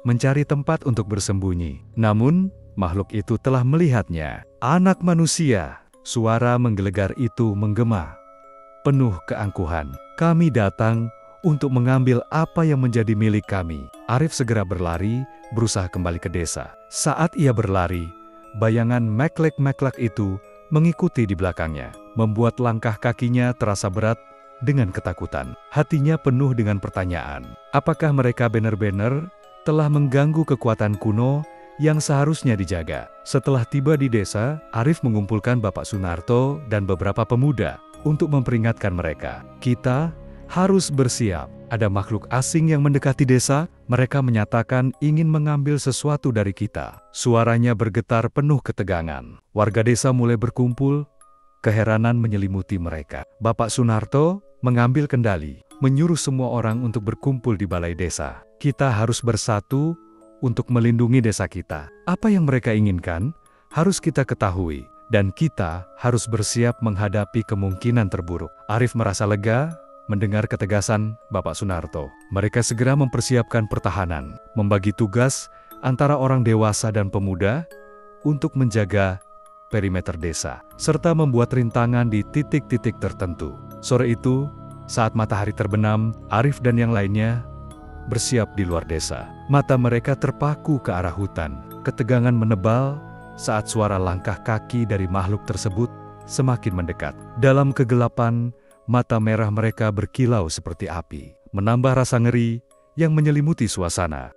A: mencari tempat untuk bersembunyi. Namun, makhluk itu telah melihatnya. Anak manusia, suara menggelegar itu menggema, penuh keangkuhan. Kami datang untuk mengambil apa yang menjadi milik kami. Arif segera berlari, berusaha kembali ke desa. Saat ia berlari, bayangan Meklek-Meklek itu mengikuti di belakangnya, membuat langkah kakinya terasa berat dengan ketakutan. Hatinya penuh dengan pertanyaan. Apakah mereka benar-benar telah mengganggu kekuatan kuno yang seharusnya dijaga? Setelah tiba di desa, Arif mengumpulkan Bapak Sunarto dan beberapa pemuda untuk memperingatkan mereka. Kita harus bersiap. Ada makhluk asing yang mendekati desa. Mereka menyatakan ingin mengambil sesuatu dari kita. Suaranya bergetar penuh ketegangan. Warga desa mulai berkumpul. Keheranan menyelimuti mereka. Bapak Sunarto mengambil kendali, menyuruh semua orang untuk berkumpul di balai desa. Kita harus bersatu untuk melindungi desa kita. Apa yang mereka inginkan harus kita ketahui, dan kita harus bersiap menghadapi kemungkinan terburuk. Arif merasa lega mendengar ketegasan Bapak Sunarto. Mereka segera mempersiapkan pertahanan, membagi tugas antara orang dewasa dan pemuda untuk menjaga perimeter desa, serta membuat rintangan di titik-titik tertentu. Sore itu, saat matahari terbenam, Arif dan yang lainnya bersiap di luar desa. Mata mereka terpaku ke arah hutan. Ketegangan menebal saat suara langkah kaki dari makhluk tersebut semakin mendekat. Dalam kegelapan, mata merah mereka berkilau seperti api, menambah rasa ngeri yang menyelimuti suasana.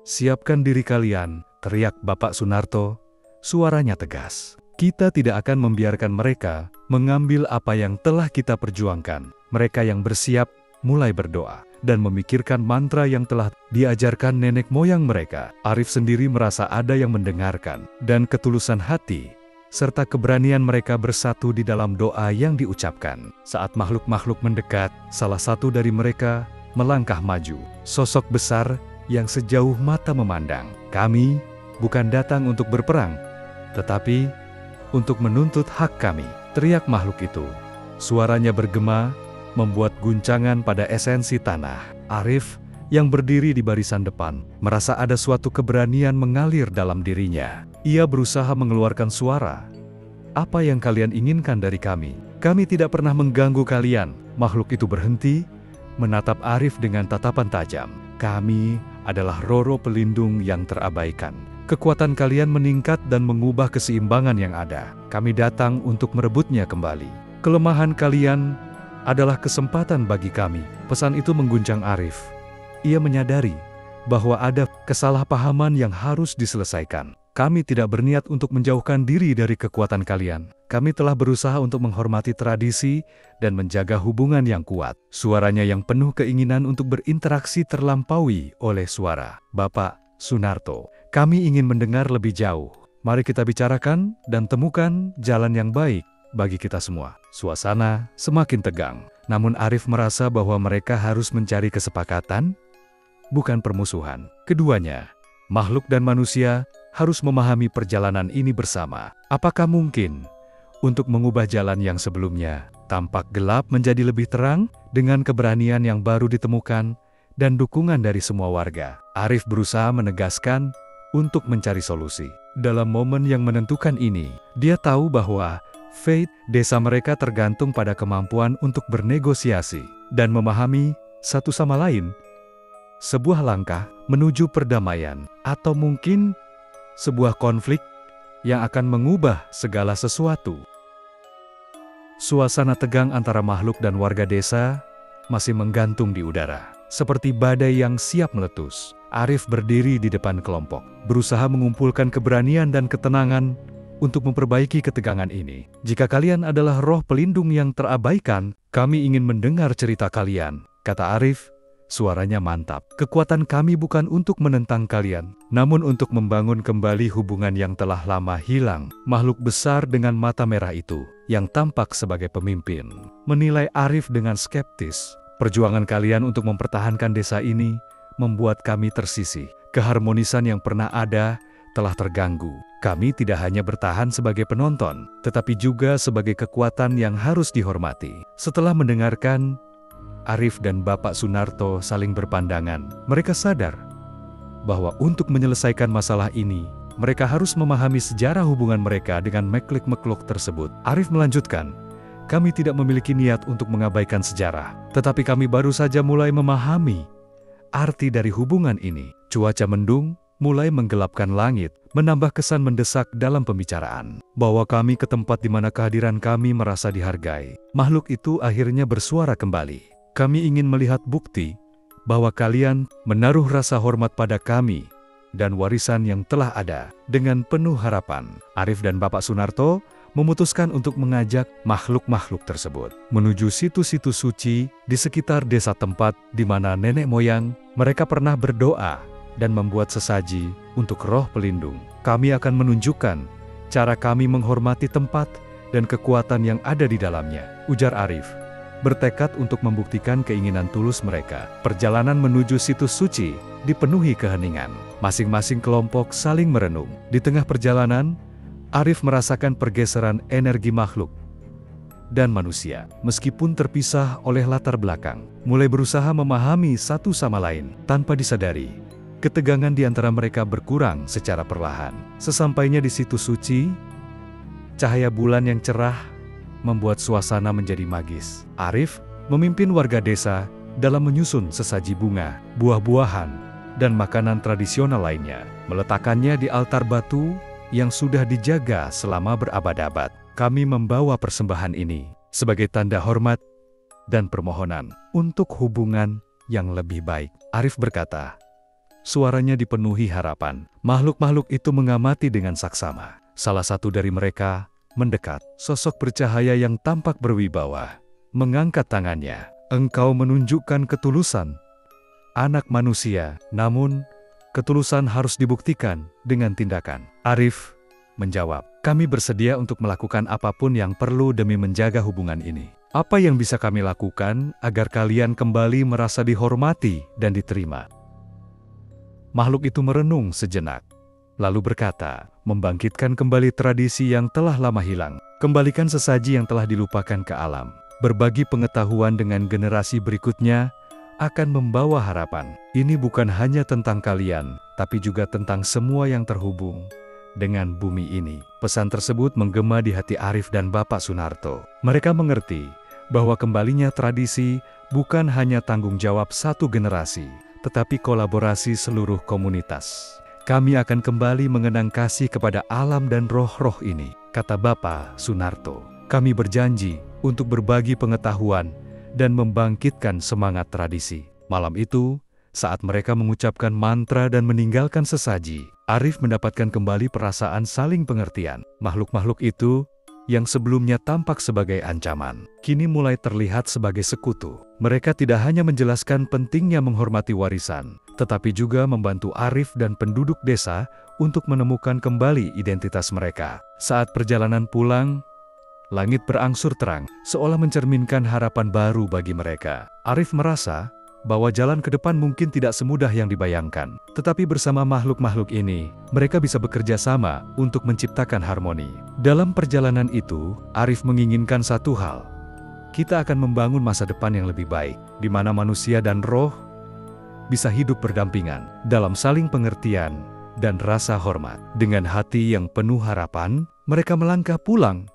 A: "Siapkan diri kalian," teriak Bapak Sunarto, suaranya tegas. "Kita tidak akan membiarkan mereka mengambil apa yang telah kita perjuangkan." Mereka yang bersiap mulai berdoa dan memikirkan mantra yang telah diajarkan nenek moyang mereka. Arif sendiri merasa ada yang mendengarkan, dan ketulusan hati serta keberanian mereka bersatu di dalam doa yang diucapkan. Saat makhluk-makhluk mendekat, salah satu dari mereka melangkah maju. Sosok besar yang sejauh mata memandang. "Kami bukan datang untuk berperang, tetapi untuk menuntut hak kami," teriak makhluk itu. Suaranya bergema, membuat guncangan pada esensi tanah. Arif, yang berdiri di barisan depan, merasa ada suatu keberanian mengalir dalam dirinya. Ia berusaha mengeluarkan suara. "Apa yang kalian inginkan dari kami? Kami tidak pernah mengganggu kalian." Makhluk itu berhenti, menatap Arif dengan tatapan tajam. "Kami adalah Roro pelindung yang terabaikan. Kekuatan kalian meningkat dan mengubah keseimbangan yang ada. Kami datang untuk merebutnya kembali. Kelemahan kalian adalah kesempatan bagi kami." Pesan itu mengguncang Arif. Ia menyadari bahwa ada kesalahpahaman yang harus diselesaikan. "Kami tidak berniat untuk menjauhkan diri dari kekuatan kalian. Kami telah berusaha untuk menghormati tradisi dan menjaga hubungan yang kuat." Suaranya yang penuh keinginan untuk berinteraksi terlampaui oleh suara Bapak Sunarto. "Kami ingin mendengar lebih jauh. Mari kita bicarakan dan temukan jalan yang baik bagi kita semua." Suasana semakin tegang, namun Arif merasa bahwa mereka harus mencari kesepakatan, bukan permusuhan. Keduanya, makhluk dan manusia, harus memahami perjalanan ini bersama. Apakah mungkin untuk mengubah jalan yang sebelumnya tampak gelap menjadi lebih terang dengan keberanian yang baru ditemukan dan dukungan dari semua warga? Arif berusaha menegaskan untuk mencari solusi. Dalam momen yang menentukan ini, dia tahu bahwa fate desa mereka tergantung pada kemampuan untuk bernegosiasi dan memahami satu sama lain. Sebuah langkah menuju perdamaian, atau mungkin sebuah konflik yang akan mengubah segala sesuatu. Suasana tegang antara makhluk dan warga desa masih menggantung di udara, seperti badai yang siap meletus. Arif berdiri di depan kelompok, berusaha mengumpulkan keberanian dan ketenangan untuk memperbaiki ketegangan ini. "Jika kalian adalah roh pelindung yang terabaikan, kami ingin mendengar cerita kalian," kata Arif. Suaranya mantap. "Kekuatan kami bukan untuk menentang kalian, namun untuk membangun kembali hubungan yang telah lama hilang." Makhluk besar dengan mata merah itu, yang tampak sebagai pemimpin, menilai Arif dengan skeptis. "Perjuangan kalian untuk mempertahankan desa ini membuat kami tersisih. Keharmonisan yang pernah ada telah terganggu. Kami tidak hanya bertahan sebagai penonton, tetapi juga sebagai kekuatan yang harus dihormati." Setelah mendengarkan, Arif dan Bapak Sunarto saling berpandangan. Mereka sadar bahwa untuk menyelesaikan masalah ini, mereka harus memahami sejarah hubungan mereka dengan makhluk-makhluk tersebut. Arif melanjutkan, Kami tidak memiliki niat untuk mengabaikan sejarah, tetapi kami baru saja mulai memahami arti dari hubungan ini. Cuaca mendung mulai menggelapkan langit, menambah kesan mendesak dalam pembicaraan. Bawa kami ke tempat di mana kehadiran kami merasa dihargai. Makhluk itu akhirnya bersuara kembali. Kami ingin melihat bukti bahwa kalian menaruh rasa hormat pada kami dan warisan yang telah ada. Dengan penuh harapan, Arif dan Bapak Sunarto memutuskan untuk mengajak makhluk-makhluk tersebut menuju situs-situs suci di sekitar desa tempat di mana nenek moyang mereka pernah berdoa dan membuat sesaji untuk roh pelindung. Kami akan menunjukkan cara kami menghormati tempat dan kekuatan yang ada di dalamnya, ujar Arif, bertekad untuk membuktikan keinginan tulus mereka. Perjalanan menuju situs suci dipenuhi keheningan. Masing-masing kelompok saling merenung. Di tengah perjalanan, Arif merasakan pergeseran energi makhluk dan manusia. Meskipun terpisah oleh latar belakang, mulai berusaha memahami satu sama lain. Tanpa disadari, ketegangan di antara mereka berkurang secara perlahan. Sesampainya di situs suci, cahaya bulan yang cerah membuat suasana menjadi magis. Arif memimpin warga desa dalam menyusun sesaji bunga, buah-buahan, dan makanan tradisional lainnya. Meletakkannya di altar batu yang sudah dijaga selama berabad-abad. Kami membawa persembahan ini sebagai tanda hormat dan permohonan untuk hubungan yang lebih baik, Arif berkata. Suaranya dipenuhi harapan. Makhluk-makhluk itu mengamati dengan saksama. Salah satu dari mereka mendekat. Sosok bercahaya yang tampak berwibawa mengangkat tangannya. Engkau menunjukkan ketulusan, anak manusia, namun ketulusan harus dibuktikan dengan tindakan. Arif menjawab, kami bersedia untuk melakukan apapun yang perlu demi menjaga hubungan ini. Apa yang bisa kami lakukan agar kalian kembali merasa dihormati dan diterima? Makhluk itu merenung sejenak, lalu berkata, membangkitkan kembali tradisi yang telah lama hilang. Kembalikan sesaji yang telah dilupakan ke alam. Berbagi pengetahuan dengan generasi berikutnya akan membawa harapan. Ini bukan hanya tentang kalian, tapi juga tentang semua yang terhubung dengan bumi ini. Pesan tersebut menggema di hati Arif dan Bapak Sunarto. Mereka mengerti bahwa kembalinya tradisi bukan hanya tanggung jawab satu generasi, tetapi kolaborasi seluruh komunitas. Kami akan kembali mengenang kasih kepada alam dan roh-roh ini, kata Bapak Sunarto. Kami berjanji untuk berbagi pengetahuan dan membangkitkan semangat tradisi. Malam itu, saat mereka mengucapkan mantra dan meninggalkan sesaji, Arif mendapatkan kembali perasaan saling pengertian. Makhluk-makhluk itu, yang sebelumnya tampak sebagai ancaman, kini mulai terlihat sebagai sekutu. Mereka tidak hanya menjelaskan pentingnya menghormati warisan, tetapi juga membantu Arif dan penduduk desa untuk menemukan kembali identitas mereka. Saat perjalanan pulang, langit berangsur terang, seolah mencerminkan harapan baru bagi mereka. Arif merasa bahwa jalan ke depan mungkin tidak semudah yang dibayangkan. Tetapi bersama makhluk-makhluk ini, mereka bisa bekerja sama untuk menciptakan harmoni. Dalam perjalanan itu, Arif menginginkan satu hal. Kita akan membangun masa depan yang lebih baik, di mana manusia dan roh bisa hidup berdampingan, dalam saling pengertian dan rasa hormat. Dengan hati yang penuh harapan, mereka melangkah pulang,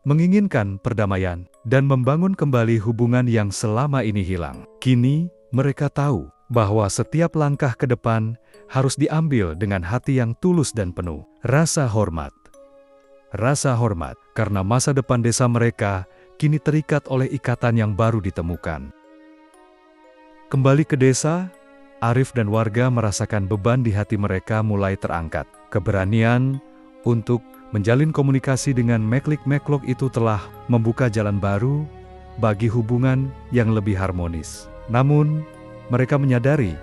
A: menginginkan perdamaian, dan membangun kembali hubungan yang selama ini hilang. Kini, mereka tahu bahwa setiap langkah ke depan harus diambil dengan hati yang tulus dan penuh rasa hormat. Rasa hormat, karena masa depan desa mereka kini terikat oleh ikatan yang baru ditemukan. Kembali ke desa, Arif dan warga merasakan beban di hati mereka mulai terangkat. Keberanian untuk menjalin komunikasi dengan makhluk-makhluk itu telah membuka jalan baru bagi hubungan yang lebih harmonis. Namun, mereka menyadari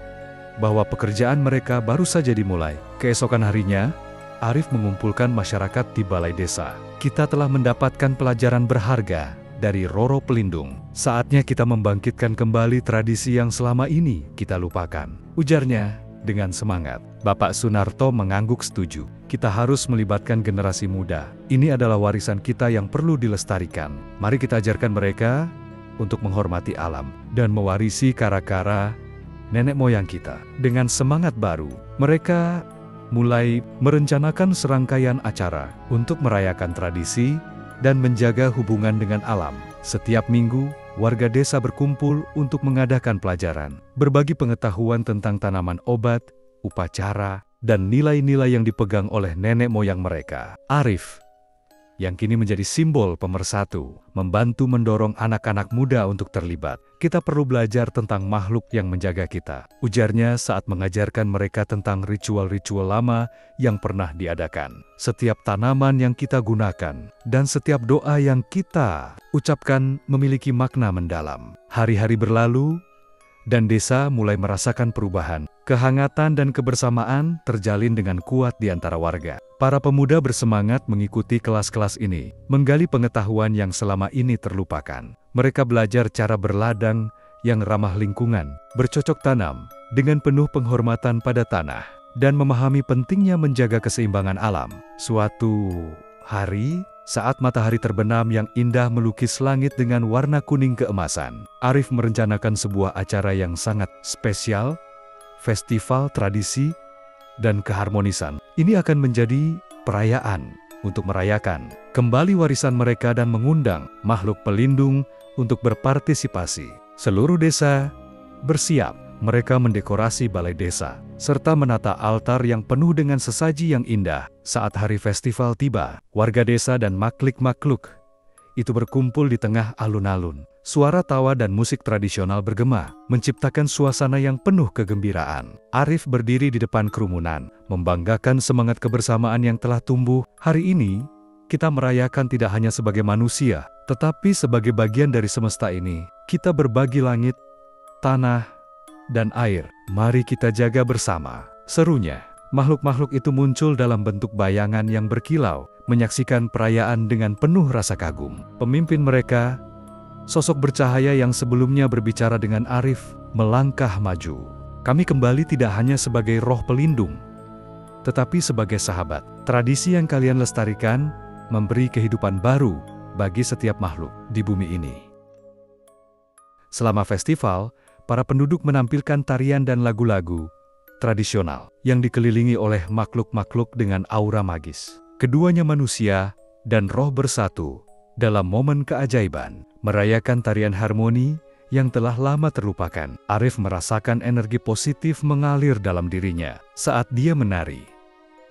A: bahwa pekerjaan mereka baru saja dimulai. Keesokan harinya, Arif mengumpulkan masyarakat di balai desa. Kita telah mendapatkan pelajaran berharga dari Roro Pelindung. Saatnya kita membangkitkan kembali tradisi yang selama ini kita lupakan, ujarnya dengan semangat. Bapak Sunarto mengangguk setuju. Kita harus melibatkan generasi muda. Ini adalah warisan kita yang perlu dilestarikan. Mari kita ajarkan mereka untuk menghormati alam dan mewarisi kara-kara nenek moyang kita. Dengan semangat baru, mereka mulai merencanakan serangkaian acara untuk merayakan tradisi dan menjaga hubungan dengan alam. Setiap minggu, warga desa berkumpul untuk mengadakan pelajaran, berbagi pengetahuan tentang tanaman obat, upacara, dan nilai-nilai yang dipegang oleh nenek moyang mereka. Arif, yang kini menjadi simbol pemersatu, membantu mendorong anak-anak muda untuk terlibat. Kita perlu belajar tentang makhluk yang menjaga kita, ujarnya saat mengajarkan mereka tentang ritual-ritual lama yang pernah diadakan. Setiap tanaman yang kita gunakan dan setiap doa yang kita ucapkan memiliki makna mendalam. Hari-hari berlalu, dan desa mulai merasakan perubahan. Kehangatan dan kebersamaan terjalin dengan kuat di antara warga. Para pemuda bersemangat mengikuti kelas-kelas ini, menggali pengetahuan yang selama ini terlupakan. Mereka belajar cara berladang yang ramah lingkungan, bercocok tanam dengan penuh penghormatan pada tanah, dan memahami pentingnya menjaga keseimbangan alam. Suatu hari, saat matahari terbenam yang indah melukis langit dengan warna kuning keemasan, Arif merencanakan sebuah acara yang sangat spesial, festival tradisi dan keharmonisan. Ini akan menjadi perayaan untuk merayakan kembali warisan mereka dan mengundang makhluk pelindung untuk berpartisipasi. Seluruh desa bersiap. Mereka mendekorasi balai desa, serta menata altar yang penuh dengan sesaji yang indah. Saat hari festival tiba, warga desa dan makhluk-makhluk itu berkumpul di tengah alun-alun. Suara tawa dan musik tradisional bergema, menciptakan suasana yang penuh kegembiraan. Arif berdiri di depan kerumunan, membanggakan semangat kebersamaan yang telah tumbuh. Hari ini, kita merayakan tidak hanya sebagai manusia, tetapi sebagai bagian dari semesta ini. Kita berbagi langit, tanah, dan air. Mari kita jaga bersama, serunya. Makhluk-makhluk itu muncul dalam bentuk bayangan yang berkilau, menyaksikan perayaan dengan penuh rasa kagum. Pemimpin mereka, sosok bercahaya yang sebelumnya berbicara dengan Arif, melangkah maju. Kami kembali tidak hanya sebagai roh pelindung, tetapi sebagai sahabat. Tradisi yang kalian lestarikan memberi kehidupan baru bagi setiap makhluk di bumi ini. Selama festival, para penduduk menampilkan tarian dan lagu-lagu tradisional yang dikelilingi oleh makhluk-makhluk dengan aura magis. Keduanya manusia dan roh bersatu dalam momen keajaiban, merayakan tarian harmoni yang telah lama terlupakan. Arif merasakan energi positif mengalir dalam dirinya saat dia menari.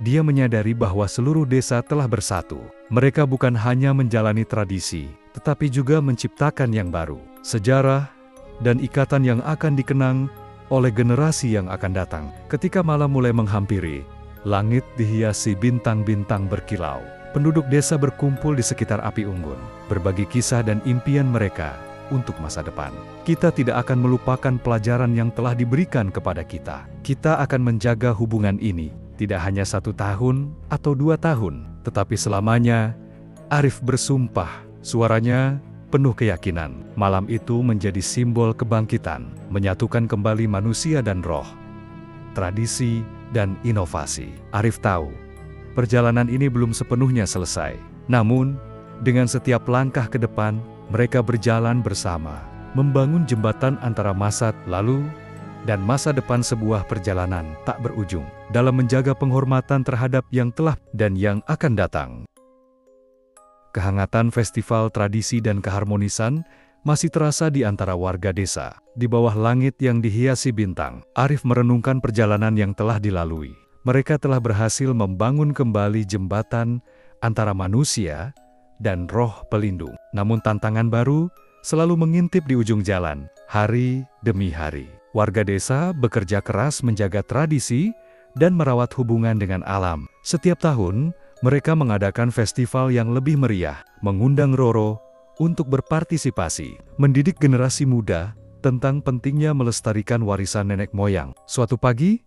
A: Dia menyadari bahwa seluruh desa telah bersatu. Mereka bukan hanya menjalani tradisi, tetapi juga menciptakan yang baru. Sejarah dan ikatan yang akan dikenang oleh generasi yang akan datang. Ketika malam mulai menghampiri, langit dihiasi bintang-bintang berkilau. Penduduk desa berkumpul di sekitar api unggun, berbagi kisah dan impian mereka untuk masa depan. Kita tidak akan melupakan pelajaran yang telah diberikan kepada kita. Kita akan menjaga hubungan ini, tidak hanya 1 tahun atau 2 tahun, tetapi selamanya. Arif bersumpah, suaranya penuh keyakinan. Malam itu menjadi simbol kebangkitan, menyatukan kembali manusia dan roh, tradisi dan inovasi. Arif tahu, perjalanan ini belum sepenuhnya selesai. Namun, dengan setiap langkah ke depan, mereka berjalan bersama, membangun jembatan antara masa lalu dan masa depan, sebuah perjalanan tak berujung dalam menjaga penghormatan terhadap yang telah dan yang akan datang. Kehangatan festival tradisi dan keharmonisan masih terasa di antara warga desa. Di bawah langit yang dihiasi bintang, Arif merenungkan perjalanan yang telah dilalui. Mereka telah berhasil membangun kembali jembatan antara manusia dan roh pelindung. Namun tantangan baru selalu mengintip di ujung jalan, hari demi hari. Warga desa bekerja keras menjaga tradisi dan merawat hubungan dengan alam. Setiap tahun, mereka mengadakan festival yang lebih meriah, mengundang Roro untuk berpartisipasi, mendidik generasi muda tentang pentingnya melestarikan warisan nenek moyang. Suatu pagi,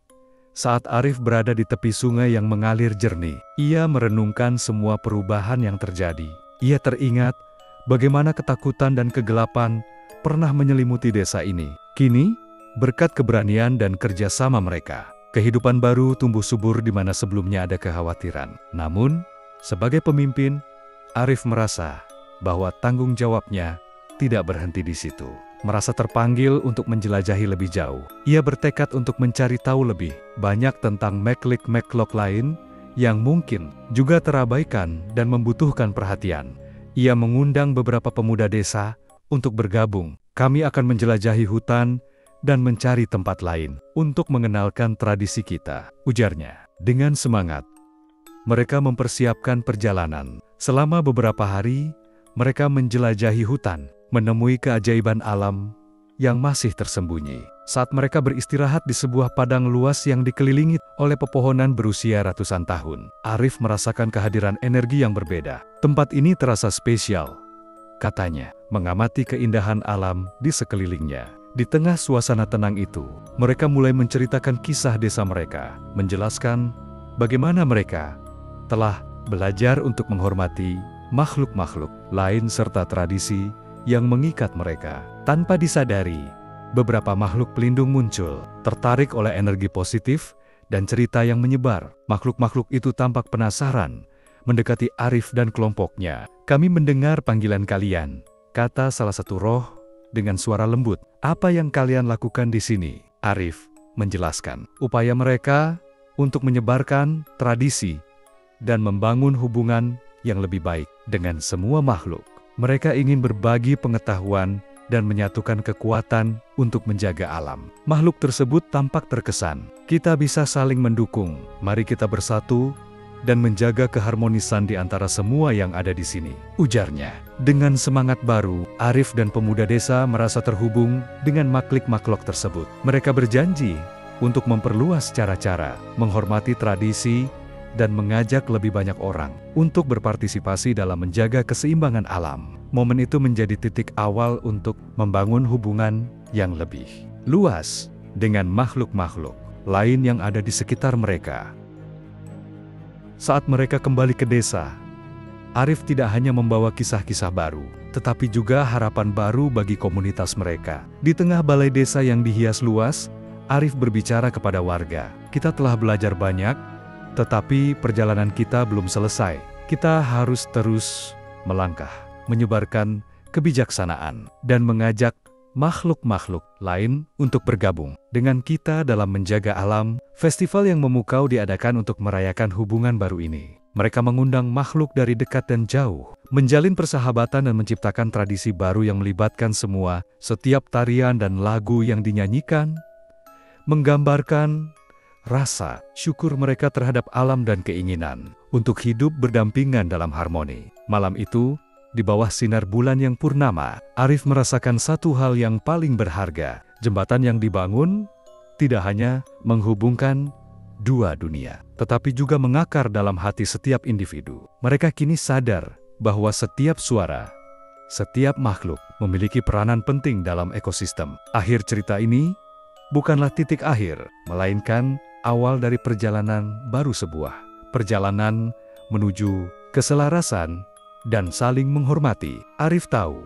A: saat Arif berada di tepi sungai yang mengalir jernih, ia merenungkan semua perubahan yang terjadi. Ia teringat bagaimana ketakutan dan kegelapan pernah menyelimuti desa ini. Kini, berkat keberanian dan kerjasama mereka, kehidupan baru tumbuh subur di mana sebelumnya ada kekhawatiran. Namun, sebagai pemimpin, Arif merasa bahwa tanggung jawabnya tidak berhenti di situ. Merasa terpanggil untuk menjelajahi lebih jauh. Ia bertekad untuk mencari tahu lebih banyak tentang makhluk lain yang mungkin juga terabaikan dan membutuhkan perhatian. Ia mengundang beberapa pemuda desa untuk bergabung. Kami akan menjelajahi hutan dan mencari tempat lain untuk mengenalkan tradisi kita, ujarnya. Dengan semangat, mereka mempersiapkan perjalanan. Selama beberapa hari, mereka menjelajahi hutan, menemui keajaiban alam yang masih tersembunyi. Saat mereka beristirahat di sebuah padang luas yang dikelilingi oleh pepohonan berusia ratusan tahun, Arif merasakan kehadiran energi yang berbeda. Tempat ini terasa spesial, katanya, mengamati keindahan alam di sekelilingnya. Di tengah suasana tenang itu, mereka mulai menceritakan kisah desa mereka, menjelaskan bagaimana mereka telah belajar untuk menghormati makhluk-makhluk lain serta tradisi yang mengikat mereka. Tanpa disadari, beberapa makhluk pelindung muncul, tertarik oleh energi positif dan cerita yang menyebar. Makhluk-makhluk itu tampak penasaran, mendekati Arif dan kelompoknya. Kami mendengar panggilan kalian, kata salah satu roh dengan suara lembut. Apa yang kalian lakukan di sini? Arif menjelaskan upaya mereka untuk menyebarkan tradisi dan membangun hubungan yang lebih baik dengan semua makhluk. Mereka ingin berbagi pengetahuan dan menyatukan kekuatan untuk menjaga alam. Makhluk tersebut tampak terkesan. Kita bisa saling mendukung. Mari kita bersatu dan menjaga keharmonisan di antara semua yang ada di sini, ujarnya. Dengan semangat baru, Arif dan pemuda desa merasa terhubung dengan makhluk-makhluk tersebut. Mereka berjanji untuk memperluas cara-cara, menghormati tradisi, dan mengajak lebih banyak orang untuk berpartisipasi dalam menjaga keseimbangan alam. Momen itu menjadi titik awal untuk membangun hubungan yang lebih luas dengan makhluk-makhluk lain yang ada di sekitar mereka. Saat mereka kembali ke desa, Arif tidak hanya membawa kisah-kisah baru, tetapi juga harapan baru bagi komunitas mereka. Di tengah balai desa yang dihias luas, Arif berbicara kepada warga. Kita telah belajar banyak, tetapi perjalanan kita belum selesai. Kita harus terus melangkah, menyebarkan kebijaksanaan, dan mengajak makhluk-makhluk lain untuk bergabung dengan kita dalam menjaga alam. Festival yang memukau diadakan untuk merayakan hubungan baru ini. Mereka mengundang makhluk dari dekat dan jauh, menjalin persahabatan dan menciptakan tradisi baru yang melibatkan semua. Setiap tarian dan lagu yang dinyanyikan menggambarkan rasa syukur mereka terhadap alam dan keinginan untuk hidup berdampingan dalam harmoni. Malam itu, di bawah sinar bulan yang purnama, Arif merasakan satu hal yang paling berharga. Jembatan yang dibangun tidak hanya menghubungkan dua dunia, tetapi juga mengakar dalam hati setiap individu. Mereka kini sadar bahwa setiap suara, setiap makhluk memiliki peranan penting dalam ekosistem. Akhir cerita ini bukanlah titik akhir, melainkan awal dari perjalanan baru, sebuah perjalanan menuju keselarasan dan saling menghormati. Arif tahu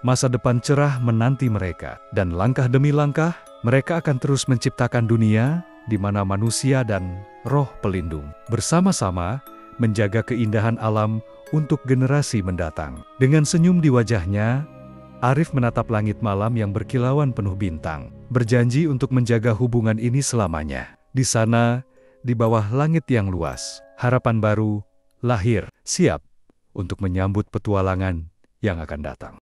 A: masa depan cerah menanti mereka, dan langkah demi langkah mereka akan terus menciptakan dunia di mana manusia dan roh pelindung bersama-sama menjaga keindahan alam untuk generasi mendatang. Dengan senyum di wajahnya, Arif menatap langit malam yang berkilauan penuh bintang, berjanji untuk menjaga hubungan ini selamanya. Di sana, di bawah langit yang luas, harapan baru lahir, siap untuk menyambut petualangan yang akan datang.